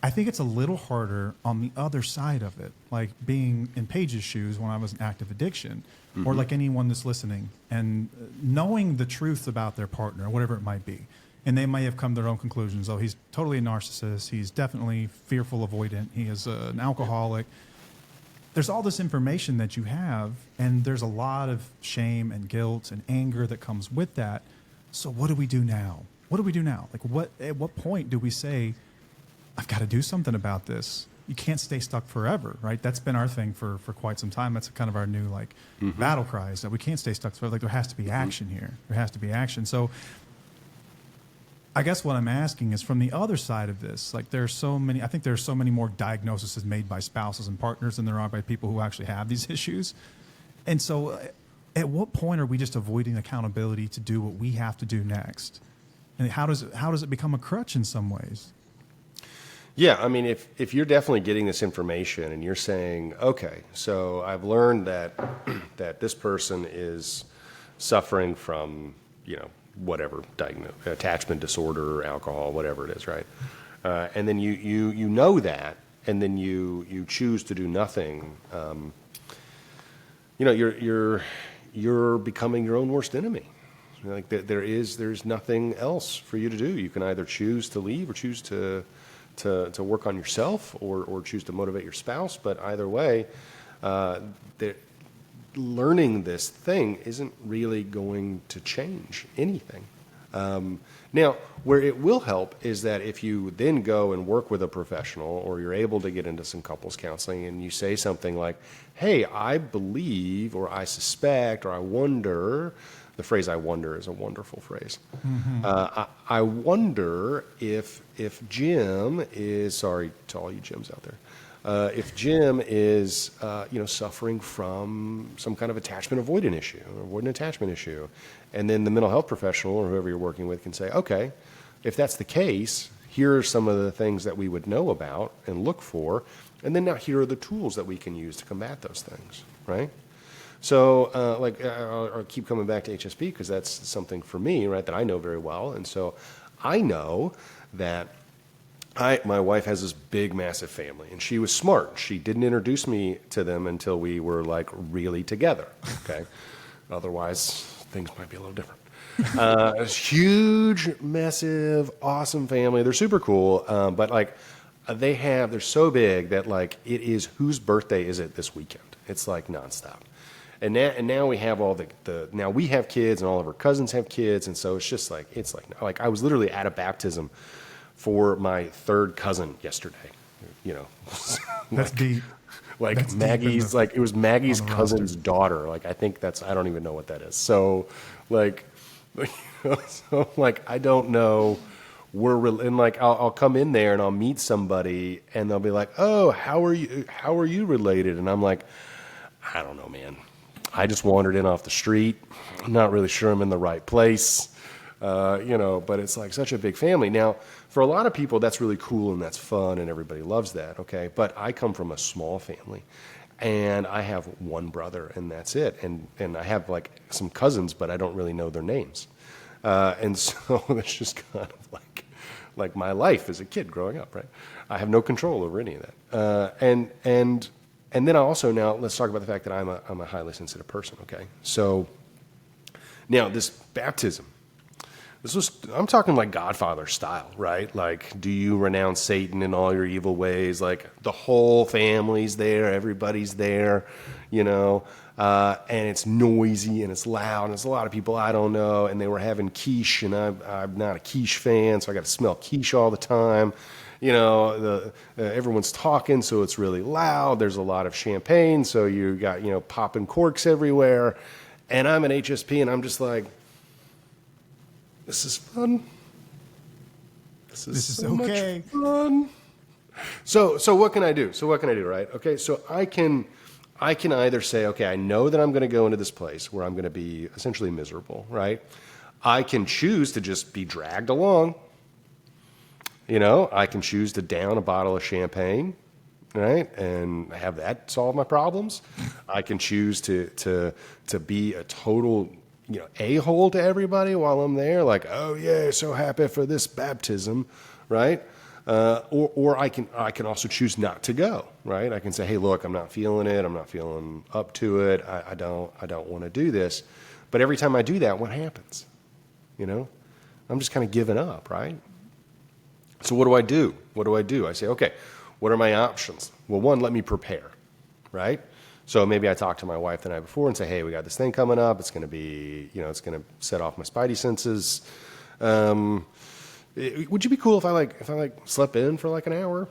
I think it's a little harder on the other side of it, like being in Paige's shoes when I was in active addiction, or like anyone that's listening, and knowing the truth about their partner, whatever it might be, and they may have come to their own conclusions. Oh, he's totally a narcissist. He's definitely fearful, avoidant. He is an alcoholic. There's all this information that you have, and there's a lot of shame and guilt and anger that comes with that. So what do we do now? What do we do now? Like, at what point do we say, I've got to do something about this? You can't stay stuck forever, right? That's been our thing for quite some time. That's kind of our new battle cries, that we can't stay stuck forever. Like, there has to be action here. There has to be action. So I guess what I'm asking is, from the other side of this, like, I think there's so many more diagnoses made by spouses and partners than there are by people who actually have these issues. And so at what point are we just avoiding accountability to do what we have to do next? And how does it become a crutch in some ways? Yeah, I mean, if you're definitely getting this information and you're saying, okay, so I've learned that this person is suffering from, whatever, attachment disorder, alcohol, whatever it is, right? And then you know that, and then you choose to do nothing. You're becoming your own worst enemy. Like, there's nothing else for you to do. You can either choose to leave or choose to work on yourself, or choose to motivate your spouse. But either way, learning this thing isn't really going to change anything. Now, where it will help is that if you then go and work with a professional, or you're able to get into some couples counseling, and you say something like, hey, I believe, or I suspect, or I wonder. The phrase "I wonder" is a wonderful phrase. Mm-hmm. I wonder if Jim is, sorry to all you Jims out there, if Jim is suffering from some kind of attachment avoidant issue, or avoidant attachment issue, and then the mental health professional or whoever you're working with can say, okay, if that's the case, here are some of the things that we would know about and look for, and then now here are the tools that we can use to combat those things, right? So, I'll keep coming back to HSP, because that's something for me, right, that I know very well. And so I know that my wife has this big, massive family, and she was smart. She didn't introduce me to them until we were, really together, okay? Otherwise, things might be a little different. Huge, massive, awesome family. They're super cool, but, they're so big that, it is, whose birthday is it this weekend? It's, nonstop. And now we have all now we have kids, and all of our cousins have kids, and so it's just like I was literally at a baptism for my third cousin yesterday. That's deep. That's Maggie's, deep it was Maggie's cousin's roster. daughter. I think I don't even know what that is. So, I don't know. I'll come in there and I'll meet somebody, and they'll be like, "Oh, how are you related?" And I'm like, "I don't know, man. I just wandered in off the street. I'm not really sure I'm in the right place." But it's such a big family. Now, for a lot of people, that's really cool and that's fun and everybody loves that, okay? But I come from a small family, and I have one brother, and that's it. And I have some cousins, but I don't really know their names. And so that's just kind of like my life as a kid growing up, right? I have no control over any of that. And then now let's talk about the fact that I'm a highly sensitive person, okay? So now this baptism, I'm talking Godfather style, right? Do you renounce Satan and all your evil ways? The whole family's there, everybody's there, and it's noisy and it's loud, and it's a lot of people I don't know, and they were having quiche, and I'm not a quiche fan, so I got to smell quiche all the time. Everyone's talking, so it's really loud. There's a lot of champagne, so you got, popping corks everywhere. And I'm an HSP, and I'm just like, this is fun. This is so okay. much fun. So what can I do? Right? Okay, so I can either say, okay, I know that I'm going to go into this place where I'm going to be essentially miserable, right? I can choose to just be dragged along. I can choose to down a bottle of champagne, right, and have that solve my problems. I can choose to be a total, a-hole to everybody while I'm there, oh yeah, so happy for this baptism, right? Or I can also choose not to go, right? I can say, hey, look, I'm not feeling it. I'm not feeling up to it. I don't want to do this. But every time I do that, what happens? I'm just kind of giving up, right? So what do I do? What do I do? I say, okay, what are my options? Well, one, let me prepare, right? So maybe I talk to my wife the night before and say, hey, we got this thing coming up. It's going to be, it's going to set off my spidey senses. Would you be cool if I slept in for like an hour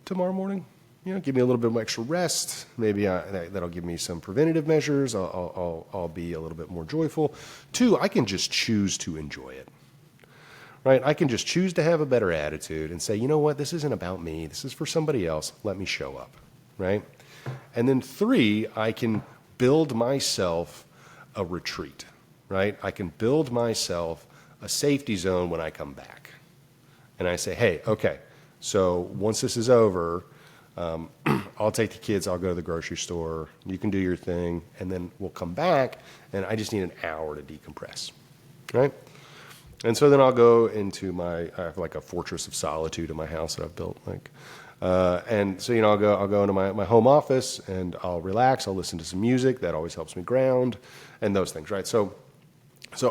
tomorrow morning? Give me a little bit of extra rest. Maybe that'll give me some preventative measures. I'll be a little bit more joyful. Two, I can just choose to enjoy it. Right? I can just choose to have a better attitude and say, you know what, this isn't about me. This is for somebody else. Let me show up. Right? And then three, I can build myself a retreat. Right? I can build myself a safety zone when I come back. And I say, hey, okay, so once this is over, I'll take the kids, I'll go to the grocery store, you can do your thing, and then we'll come back, and I just need an hour to decompress. Right? And so then I'll go into I have like a fortress of solitude in my house that I've built. And so, I'll go into my home office and I'll relax. I'll listen to some music. That always helps me ground and those things, right? So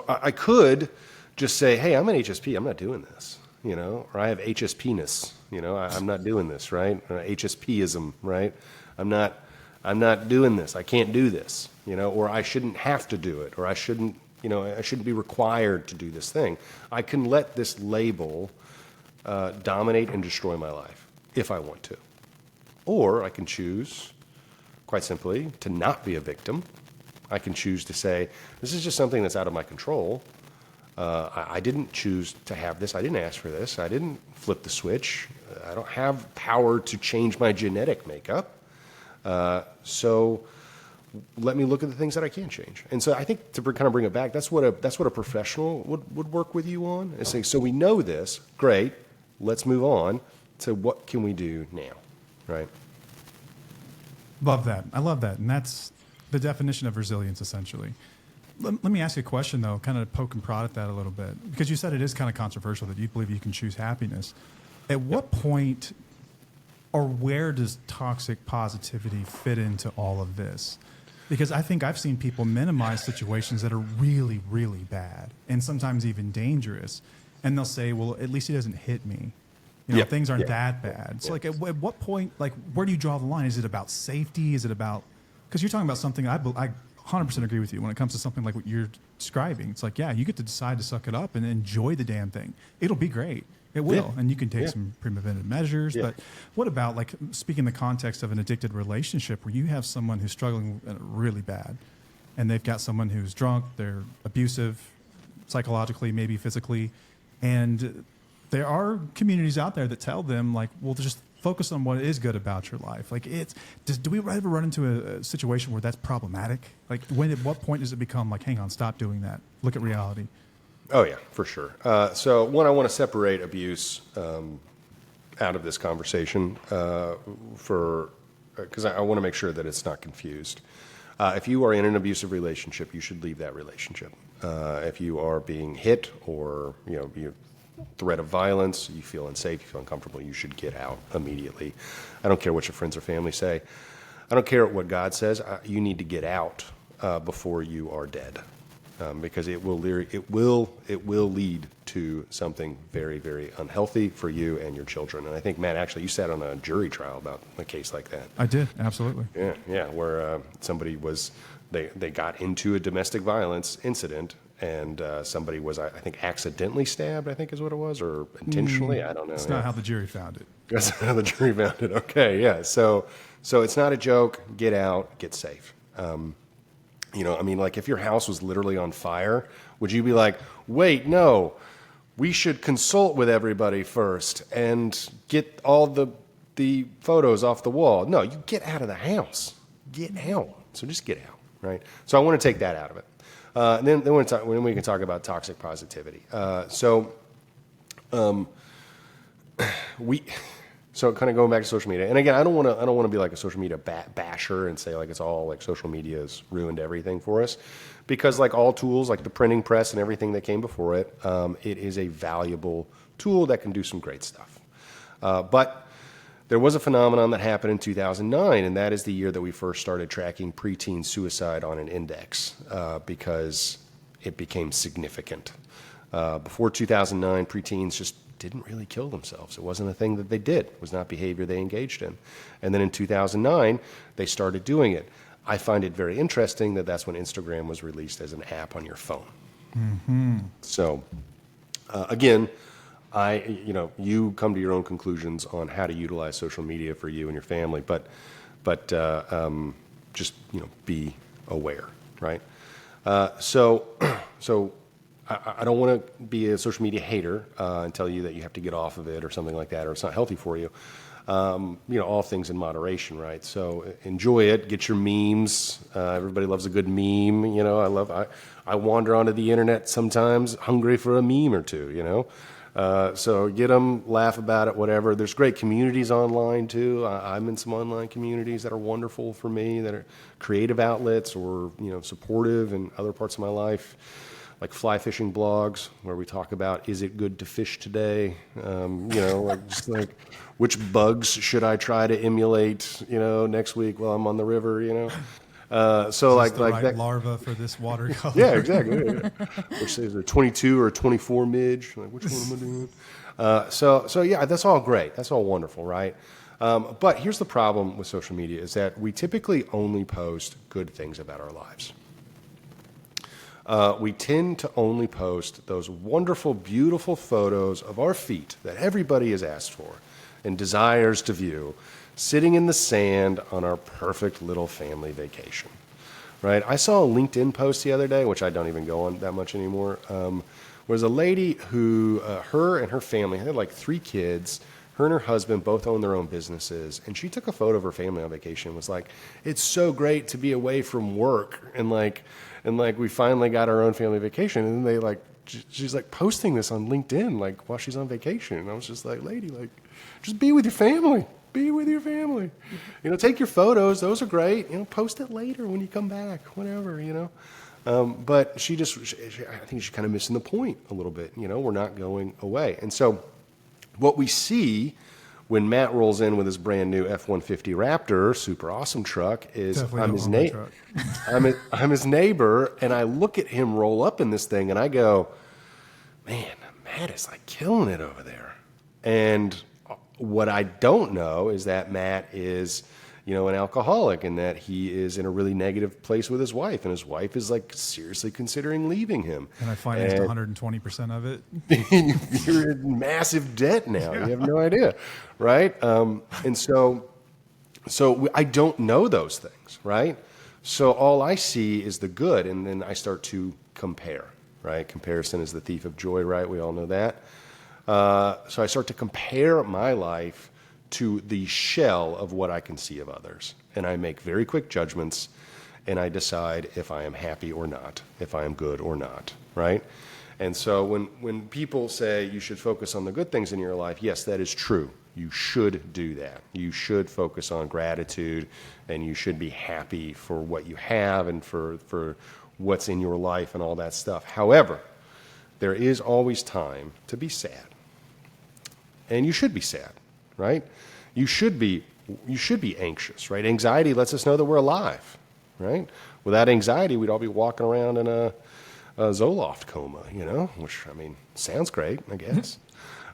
I could just say, hey, I'm an HSP. I'm not doing this, or I have HSP-ness. I'm not doing this, right? HSP-ism, right? I'm not doing this. I can't do this, or I shouldn't have to do it, or I shouldn't be required to do this thing. I can let this label dominate and destroy my life if I want to. Or I can choose, quite simply, to not be a victim. I can choose to say, this is just something that's out of my control. I didn't choose to have this. I didn't ask for this. I didn't flip the switch. I don't have power to change my genetic makeup. So let me look at the things that I can change. And so I think to kind of bring it back, that's what a professional would work with you on. And say, so we know this, great, let's move on to what can we do now, right? Love that. I love that. And that's the definition of resilience, essentially. Let me ask you a question, though, kind of poke and prod at that a little bit, because you said it is kind of controversial that you believe you can choose happiness. At what point or where does toxic positivity fit into all of this? Because I think I've seen people minimize situations that are really, really bad and sometimes even dangerous. And they'll say, well, at least it doesn't hit me. Things aren't that bad. So, at what point, where do you draw the line? Is it about safety? Is it about, because you're talking about something, I 100% agree with you when it comes to something like what you're describing. It's like, yeah, you get to decide to suck it up and enjoy the damn thing. It'll be great. It will. And you can take some preventive measures. But what about, speaking in the context of an addicted relationship where you have someone who's struggling really bad and they've got someone who's drunk, they're abusive psychologically, maybe physically, and there are communities out there that tell them, well, just focus on what is good about your life. Do we ever run into a situation where that's problematic? At what point does it become hang on, stop doing that, look at reality? Oh yeah, for sure. So one, I want to separate abuse out of this conversation because I want to make sure that it's not confused. If you are in an abusive relationship, you should leave that relationship. If you are being hit or you threat of violence, you feel unsafe, you feel uncomfortable, you should get out immediately. I don't care what your friends or family say. I don't care what God says. You need to get out before you are dead, because it will lead to something very, very unhealthy for you and your children. And I think, Matt, actually, you sat on a jury trial about a case like that. I did, absolutely. Yeah, where somebody they got into a domestic violence incident. And somebody was, I think, accidentally stabbed, I think is what it was, or intentionally. I don't know. That's not how the jury found it. That's how the jury found it. Okay, yeah. So it's not a joke. Get out. Get safe. If your house was literally on fire, would you be like, wait, no, we should consult with everybody first and get all the photos off the wall? No, you get out of the house. Get out. So just get out, right? So I want to take that out of it. Then when we can talk about toxic positivity. So kind of going back to social media. And again, I don't want to be like a social media basher and say it's all social media has ruined everything for us, because all tools, like the printing press and everything that came before it, it is a valuable tool that can do some great stuff. But there was a phenomenon that happened in 2009, and that is the year that we first started tracking preteen suicide on an index, because it became significant. Before 2009, preteens just didn't really kill themselves. It wasn't a thing that they did. It was not behavior they engaged in. And then in 2009, they started doing it. I find it very interesting that that's when Instagram was released as an app on your phone. Mm-hmm. So, again, you come to your own conclusions on how to utilize social media for you and your family, but just be aware, right? So I don't want to be a social media hater and tell you that you have to get off of it or something like that, or it's not healthy for you. All things in moderation, right? So enjoy it. Get your memes. Everybody loves a good meme. I wander onto the internet sometimes hungry for a meme or two, So get them, laugh about it, whatever. There's great communities online too. I'm in some online communities that are wonderful for me, that are creative outlets or, supportive in other parts of my life, like fly fishing blogs where we talk about, is it good to fish today? Just like which bugs should I try to emulate, next week while I'm on the river, So like that larva for this watercolor. Yeah, exactly. Yeah. Which is a 22 or a 24 midge. Like, which one am I doing? So yeah, that's all great. That's all wonderful, right? But here's the problem with social media is that we typically only post good things about our lives. We tend to only post those wonderful, beautiful photos of our feet that everybody has asked for and desires to view, sitting in the sand on our perfect little family vacation, right? I saw a LinkedIn post the other day, which I don't even go on that much anymore, was a lady who, her and her family had like 3 kids. Her and her husband both own their own businesses, and she took a photo of her family on vacation and was like, it's so great to be away from work, and we finally got our own family vacation. And then she's like posting this on LinkedIn, like while she's on vacation. And I was just like, lady, like, just be with your family. Be with your family. Take your photos. Those are great. Post it later when you come back, whatever, But I think she's kind of missing the point a little bit. We're not going away. And so what we see when Matt rolls in with his brand new F-150 Raptor, super awesome truck, is I'm his neighbor, and I look at him roll up in this thing, and I go, man, Matt is like killing it over there. And what I don't know is that Matt is, an alcoholic, and that he is in a really negative place with his wife, and his wife is like seriously considering leaving him. And I financed 120% of it. You're in massive debt now. Yeah. You have no idea, right? And so I don't know those things, right? So all I see is the good, and then I start to compare, right? Comparison is the thief of joy, right? We all know that. So I start to compare my life to the shell of what I can see of others. And I make very quick judgments, and I decide if I am happy or not, if I am good or not, right? And so when people say you should focus on the good things in your life, yes, that is true. You should do that. You should focus on gratitude, and you should be happy for what you have and for what's in your life and all that stuff. However, there is always time to be sad. And you should be sad, right? You should be anxious, right? Anxiety lets us know that we're alive, right? Without anxiety, we'd all be walking around in a Zoloft coma, which, sounds great, I guess.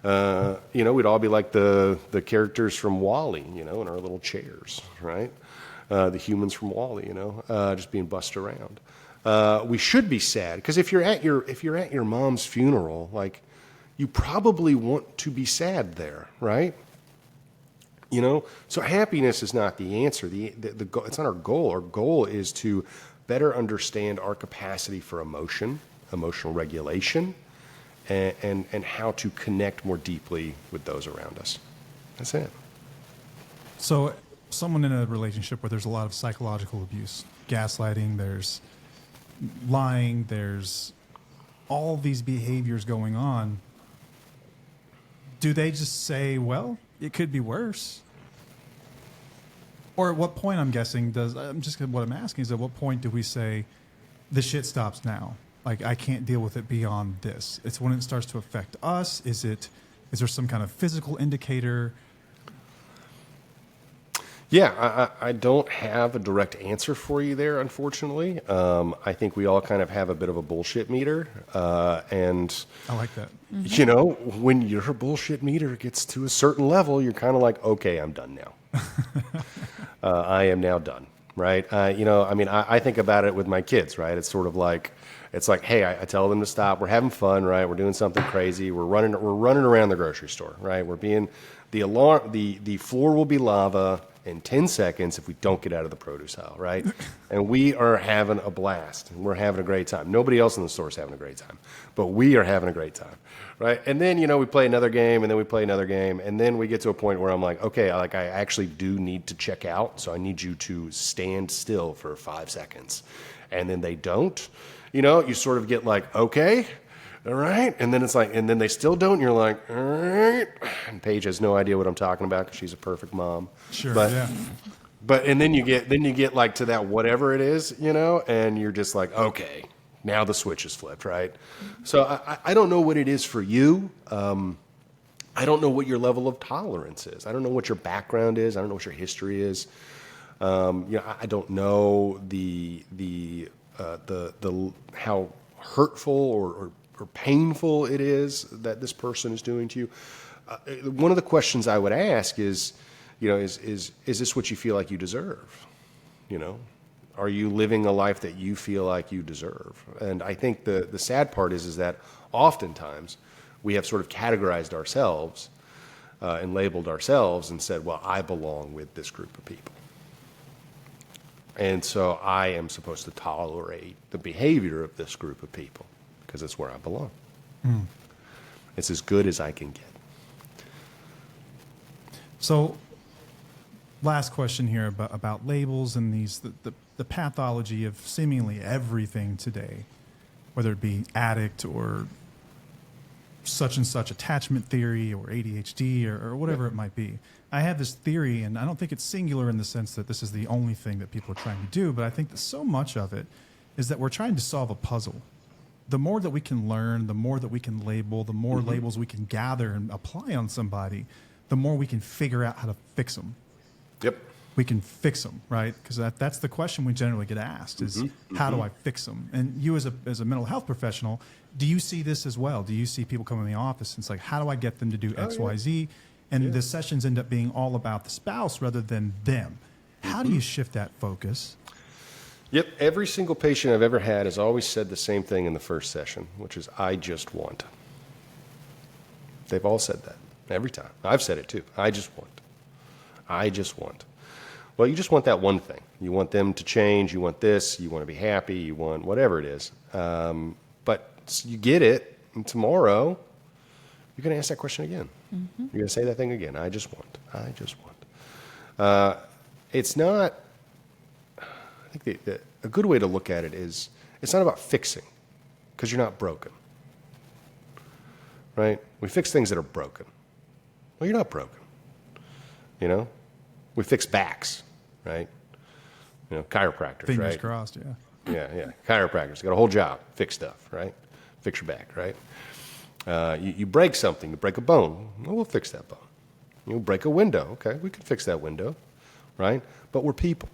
We'd all be like the characters from WALL-E, in our little chairs, right? The humans from WALL-E, just being bussed around. We should be sad, because if you're at your mom's funeral, like, you probably want to be sad there, right? So happiness is not the answer. It's not our goal. Our goal is to better understand our capacity for emotional regulation, and how to connect more deeply with those around us. That's it. So someone in a relationship where there's a lot of psychological abuse, gaslighting, there's lying, there's all these behaviors going on, do they just say, well, it could be worse? Or at what point, what I'm asking is, at what point do we say, the shit stops now? Like, I can't deal with it beyond this. It's when it starts to affect us. Is there some kind of physical indicator? Yeah, I don't have a direct answer for you there, unfortunately. I think we all kind of have a bit of a bullshit meter. And, I like that. you know, when your bullshit meter gets to a certain level, you're kind of like, okay, I'm done now. I am now done, right? You know, I mean, I think about it with my kids, right? It's sort of like, hey, I tell them to stop. We're having fun, right? We're doing something crazy. We're running around the grocery store, right? The floor will be lava in 10 seconds if we don't get out of the produce aisle, right? And we are having a blast. We're having a great time. Nobody else in the store is having a great time, but we are having a great time, right? And then, you know, we play another game, and then we play another game, and then we get to a point where I'm like, okay, I actually do need to check out, so I need you to stand still for 5 seconds. And then they don't. You know, you sort of get like, okay, all right. And then it's like, and then they still don't. And you're like, all right. And Paige has no idea what I'm talking about because she's a perfect mom. Sure. But, Yeah. but, and then you get like to that whatever it is, you know, and you're just like, okay, now the switch is flipped, right? So I don't know what it is for you. I don't know what your level of tolerance is. I don't know what your background is. I don't know what your history is. You know, I don't know the how hurtful or painful it is that this person is doing to you. One of the questions I would ask is, you know, is this what you feel like you deserve? You know, are you living a life that you feel like you deserve? And I think the sad part is that oftentimes we have sort of categorized ourselves and labeled ourselves and said, well, I belong with this group of people. And so I am supposed to tolerate the behavior of this group of people because it's where I belong. It's as good as I can get. So, last question here about labels and the pathology of seemingly everything today, whether it be addict or such and such attachment theory or ADHD or whatever it might be. I have this theory, and I don't think it's singular in the sense that this is the only thing that people are trying to do, but I think that so much of it is that we're trying to solve a puzzle. The more that we can learn, the more that we can label, the more labels we can gather and apply on somebody, the more we can figure out how to fix them. Yep. We can fix them, right? Because that's the question we generally get asked is, how do I fix them? And you as a mental health professional, do you see this as well? Do you see people come in the office and it's like, how do I get them to do X, Y, Z? And the sessions end up being all about the spouse rather than them. How do you shift that focus? Yep. Every single patient I've ever had has always said the same thing in the first session, which is, I just want. They've all said that every time. I've said it too. I just want. I just want. Well, you just want that one thing. You want them to change. You want this. You want to be happy. You want whatever it is. But you get it, and tomorrow you're going to ask that question again. You're going to say that thing again. I just want. I just want. It's not. I think a good way to look at it is it's not about fixing, because you're not broken. Right? We fix things that are broken. Well, you're not broken. You know? We fix backs, right? You know, chiropractors, Fingers right? crossed, yeah. Yeah. Chiropractors got a whole job, fix stuff, right? Fix your back, right? You break something, you break a bone, well, we'll fix that bone. You break a window, okay, we can fix that window, right? But we're people.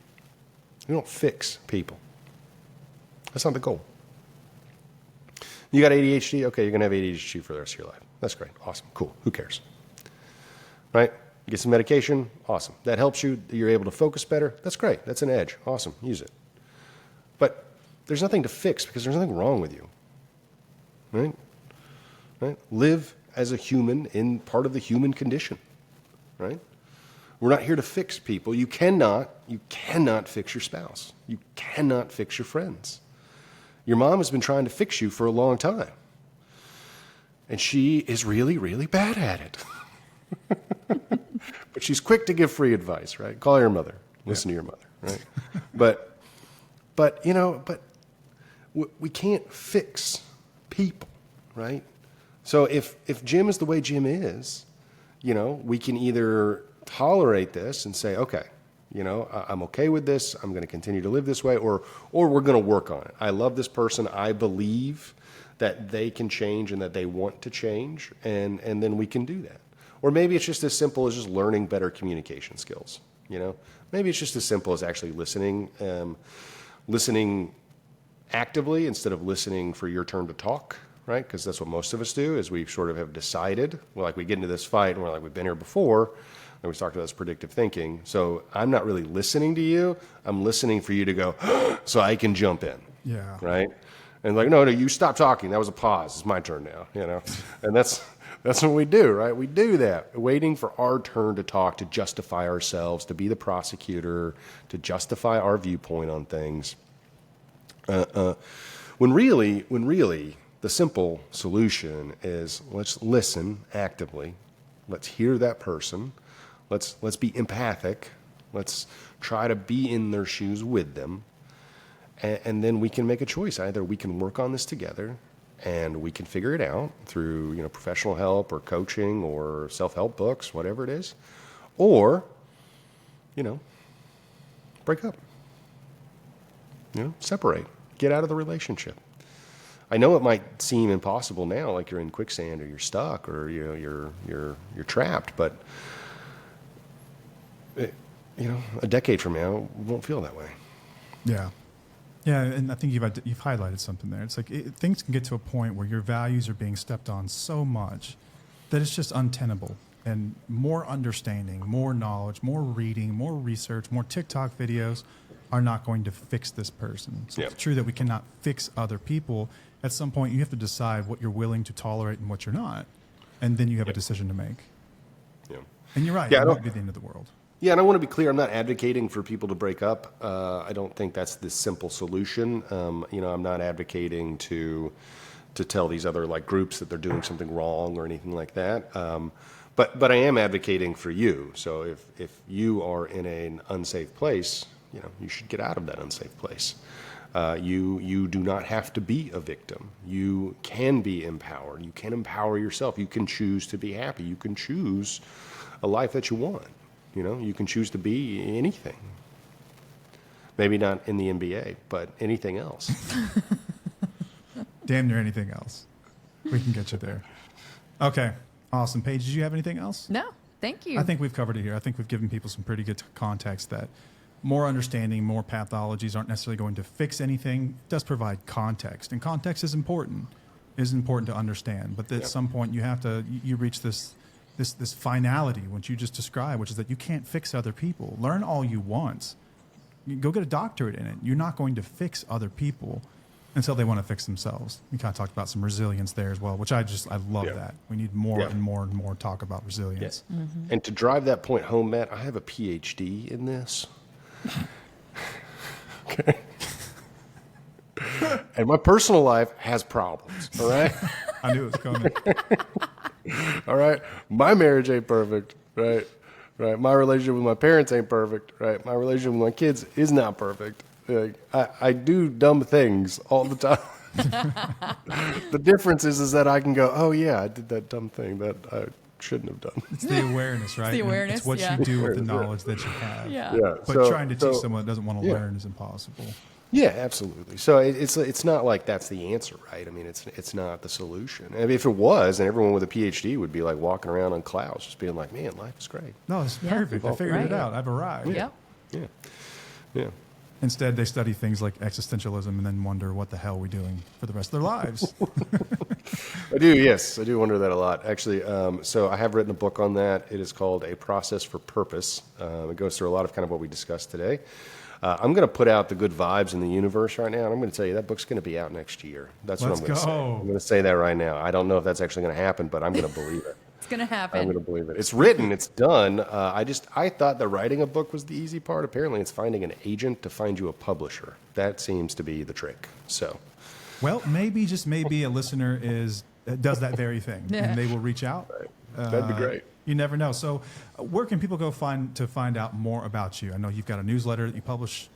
We don't fix people. That's not the goal. You got ADHD, okay, you're gonna have ADHD for the rest of your life. That's great, awesome, cool. Who cares, right? You get some medication, awesome. That helps you. You're able to focus better. That's great. That's an edge. Awesome. Use it. But there's nothing to fix because there's nothing wrong with you. Right? Right? Live as a human in part of the human condition. Right? We're not here to fix people. You cannot fix your spouse. You cannot fix your friends. Your mom has been trying to fix you for a long time. And she is really, really bad at it. But she's quick to give free advice, right? Call your mother. Listen to your mother, right? but we can't fix people, right? So if Jim is the way Jim is, you know, we can either tolerate this and say, okay, you know, I'm okay with this. I'm going to continue to live this way, or we're going to work on it. I love this person. I believe that they can change and that they want to change, and then we can do that. Or maybe it's just as simple as just learning better communication skills, Maybe it's just as simple as actually listening actively instead of listening for your turn to talk, right? Because that's what most of us do, is we sort of have decided, well, like we get into this fight and we're like, we've been here before, and we talked about this predictive thinking. So I'm not really listening to you. I'm listening for you to go, so I can jump in. Yeah. Right? And like, no, you stop talking. That was a pause. It's my turn now, And that's what we do, right? We do that, waiting for our turn to talk, to justify ourselves, to be the prosecutor, to justify our viewpoint on things. When really, the simple solution is, let's listen actively. Let's hear that person. Let's be empathic. Let's try to be in their shoes with them. And then we can make a choice. Either we can work on this together and we can figure it out through, professional help or coaching or self-help books, whatever it is, or, break up, separate, get out of the relationship. I know it might seem impossible now, like you're in quicksand or you're stuck or you're trapped, but a decade from now, we won't feel that way. Yeah. Yeah, and I think you've highlighted something there. It's like things can get to a point where your values are being stepped on so much that it's just untenable. And more understanding, more knowledge, more reading, more research, more TikTok videos are not going to fix this person. So It's true that we cannot fix other people. At some point, you have to decide what you're willing to tolerate and what you're not. And then you have a decision to make. Yeah. And you're right. It won't be the end of the world. Yeah, and I want to be clear, I'm not advocating for people to break up. I don't think that's the simple solution. I'm not advocating to tell these other groups that they're doing something wrong or anything like that. But I am advocating for you. So if you are in an unsafe place, you should get out of that unsafe place. You do not have to be a victim. You can be empowered. You can empower yourself. You can choose to be happy. You can choose a life that you want. You can choose to be anything. Maybe not in the NBA, but anything else. Damn near anything else. We can get you there. Okay. Awesome. Paige, did you have anything else? No, thank you. I think we've covered it here. I think we've given people some pretty good context that more understanding, more pathologies aren't necessarily going to fix anything. It does provide context. And context is important. It is important to understand. But at some point you reach this finality, which you just described, which is that you can't fix other people. Learn all you want. You go get a doctorate in it. You're not going to fix other people until they want to fix themselves. We kind of talked about some resilience there as well, which I love that. We need more and more and more talk about resilience. Yeah. Mm-hmm. And to drive that point home, Matt, I have a PhD in this. Okay. And my personal life has problems, all right? I knew it was coming. All right. My marriage ain't perfect, right? Right. My relationship with my parents ain't perfect, right? My relationship with my kids is not perfect. I do dumb things all the time. The difference is that I can go, oh yeah, I did that dumb thing that I shouldn't have done. It's the awareness, right? It's the awareness. It's what you do with the knowledge that you have. Yeah. But trying to teach someone that doesn't want to learn is impossible. Yeah, absolutely. So it's not like that's the answer, right? I mean, it's not the solution. I mean, if it was, then everyone with a PhD would be like walking around on clouds, just being like, "Man, life is great." No, it's perfect. I figured it out. I've arrived. Yep. Yeah. Instead, they study things like existentialism and then wonder what the hell we're doing for the rest of their lives. I do, yes. I do wonder that a lot, actually. So I have written a book on that. It is called A Process for Purpose. It goes through a lot of kind of what we discussed today. I'm going to put out the good vibes in the universe right now, and I'm going to tell you that book's going to be out next year. That's what I'm going to say. I'm going to say that right now. I don't know if that's actually going to happen, but I'm going to believe it. It's going to happen. I'm going to believe it. It's written. It's done. I thought that writing a book was the easy part. Apparently, it's finding an agent to find you a publisher. That seems to be the trick. So, well, just maybe a listener does that very thing, and they will reach out. Right. That'd be great. You never know. So where can people go to find out more about you? I know you've got a newsletter that you publish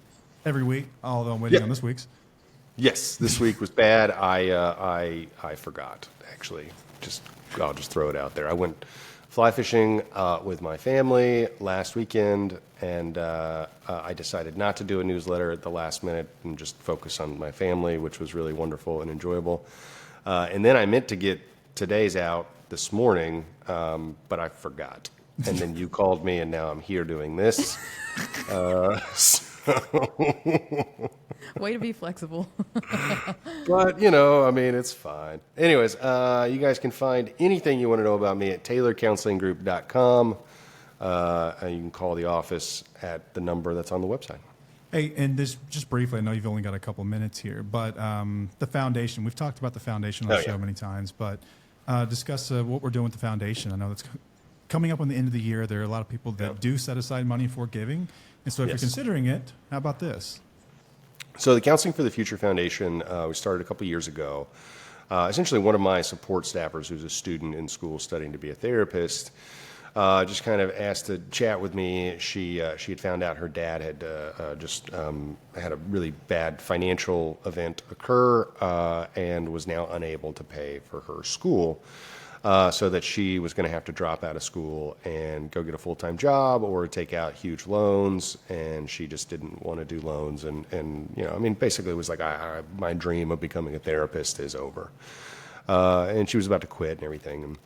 every week, although I'm waiting on this week's. Yes, this week was bad. I forgot, actually. I'll just throw it out there. I went fly fishing with my family last weekend, and I decided not to do a newsletter at the last minute and just focus on my family, which was really wonderful and enjoyable. And then I meant to get today's out this morning, but I forgot. and then you called me, and now I'm here doing this. Way to be flexible. But, you know, I mean, it's fine. Anyways, you guys can find anything you want to know about me at taylorcounselinggroup.com. And you can call the office at the number that's on the website. Hey, and this just briefly, I know you've only got a couple minutes here, but the foundation, we've talked about the foundation on the show many times, but discuss what we're doing with the foundation. I know that's coming up on the end of the year. There are a lot of people that do set aside money for giving. And so if you're considering it, how about this? So the Counseling for the Future Foundation, we started a couple years ago. Essentially, one of my support staffers, who's a student in school studying to be a therapist, just kind of asked to chat with me. She had found out her dad had had a really bad financial event occur and was now unable to pay for her school. So that she was going to have to drop out of school and go get a full-time job or take out huge loans, and she just didn't want to do loans. And you know, I mean, basically it was like, my dream of becoming a therapist is over. And she was about to quit and everything.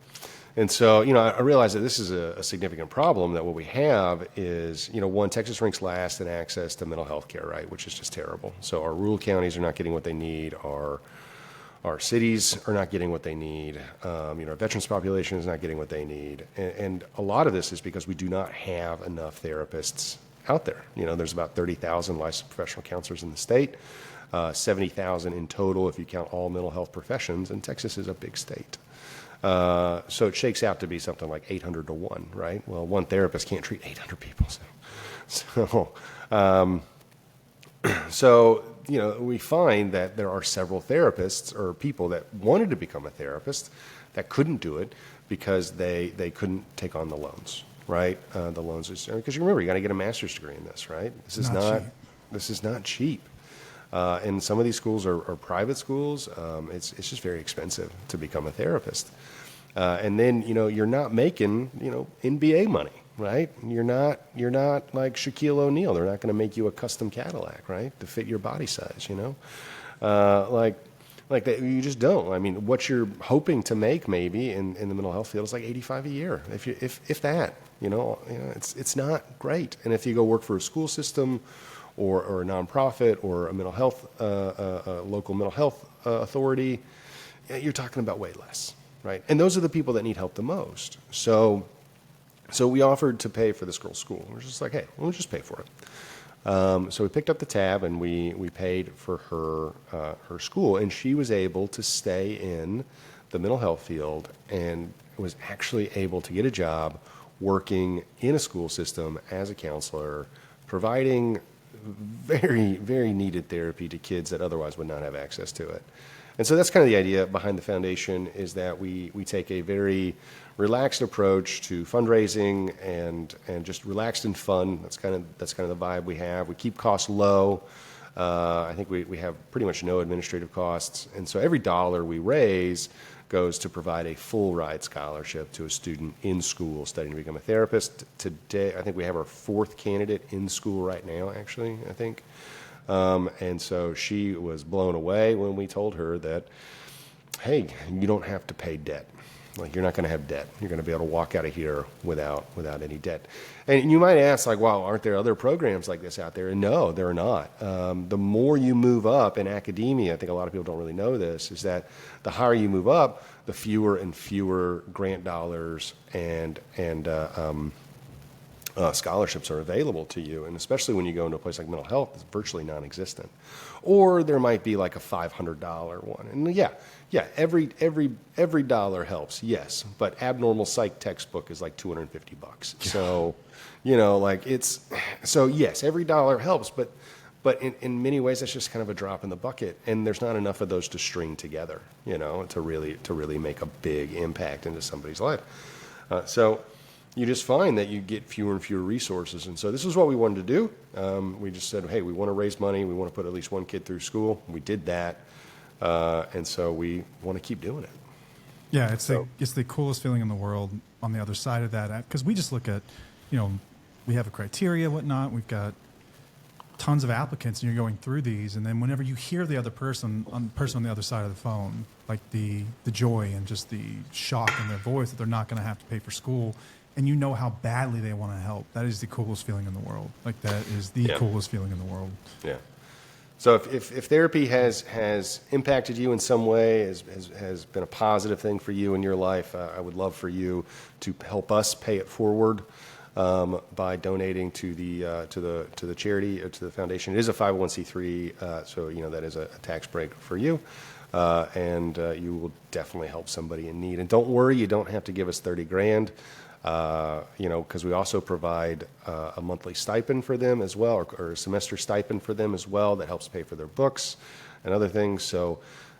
And so, you know, I realized that this is a significant problem, that what we have is, you know, one, Texas ranks last in access to mental health care, right, which is just terrible. So our rural counties are not getting what they need. Our cities are not getting what they need. You know, our veterans population is not getting what they need. And a lot of this is because we do not have enough therapists out there. You know, there's about 30,000 licensed professional counselors in the state, 70,000 in total if you count all mental health professions, and Texas is a big state. So it shakes out to be something like 800 to 1, right? Well, one therapist can't treat 800 people. So you know, we find that there are several therapists or people that wanted to become a therapist that couldn't do it because they couldn't take on the loans, right? The loans is because you remember you got to get a master's degree in this, right? This is not cheap. And some of these schools are private schools. It's just very expensive to become a therapist. And then, you know, you're not making, you know, NBA money, right? You're not like Shaquille O'Neal. They're not going to make you a custom Cadillac, right, to fit your body size, you know? Like that, you just don't. I mean, what you're hoping to make maybe in the mental health field is like $85 a year, if that, you know, it's not great. And if you go work for a school system or a nonprofit or a mental health, local mental health authority, you're talking about way less, right? And those are the people that need help the most. So we offered to pay for this girl's school. We're just like, hey, we'll just pay for it. So we picked up the tab and we paid for her school, and she was able to stay in the mental health field and was actually able to get a job working in a school system as a counselor, providing very, very needed therapy to kids that otherwise would not have access to it. And so that's kind of the idea behind the foundation, is that we take a very relaxed approach to fundraising and just relaxed and fun. That's kind of the vibe we have. We keep costs low. I think we have pretty much no administrative costs. And so every dollar we raise goes to provide a full ride scholarship to a student in school studying to become a therapist. Today, I think we have our 4th candidate in school right now, actually, I think. And so she was blown away when we told her that, hey, you don't have to pay debt. Like, you're not going to have debt. You're going to be able to walk out of here without any debt. And you might ask, like, wow, aren't there other programs like this out there? And no, there are not. The more you move up in academia, I think a lot of people don't really know this, is that the higher you move up, the fewer and fewer grant dollars and scholarships are available to you. And especially when you go into a place like mental health, it's virtually non-existent. Or there might be like a $500 one. And yeah, every dollar helps, yes. But abnormal psych textbook is like $250. So, you know, like yes, every dollar helps, but in many ways that's just kind of a drop in the bucket, and there's not enough of those to string together, you know, to really make a big impact into somebody's life. So you just find that you get fewer and fewer resources. And so this is what we wanted to do. We just said, hey, we want to raise money. We want to put at least one kid through school. We did that. And so we want to keep doing it. Yeah, it's the coolest feeling in the world on the other side of that. Because we just look at, you know, we have a criteria, whatnot. We've got tons of applicants, and you're going through these. And then whenever you hear the other person on the other side of the phone, like the joy and just the shock in their voice that they're not going to have to pay for school, and you know how badly they want to help. That is the coolest feeling in the world. Like, that is the coolest feeling in the world. Yeah. So if therapy has impacted you in some way, has been a positive thing for you in your life, I would love for you to help us pay it forward by donating to the charity or to the foundation. It is a 501c3, so that is a tax break for you, and you will definitely help somebody in need. And don't worry, you don't have to give us $30,000. Because we also provide a monthly stipend for them as well, or a semester stipend for them as well that helps pay for their books and other things. So,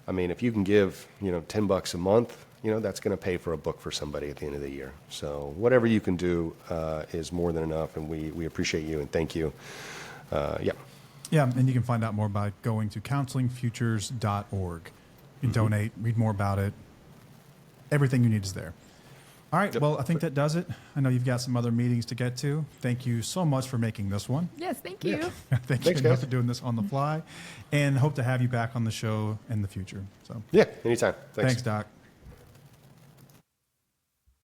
I mean, if you can give, $10 a month, that's going to pay for a book for somebody at the end of the year. So whatever you can do is more than enough, and we appreciate you and thank you. Yeah, and you can find out more by going to counselingfutures.org. You can donate, read more about it. Everything you need is there. All right, well, I think that does it. I know you've got some other meetings to get to. Thank you so much for making this one. Yes, thank you. Thanks for doing this on the fly, and hope to have you back on the show in the future. So yeah, anytime. Thanks, Doc.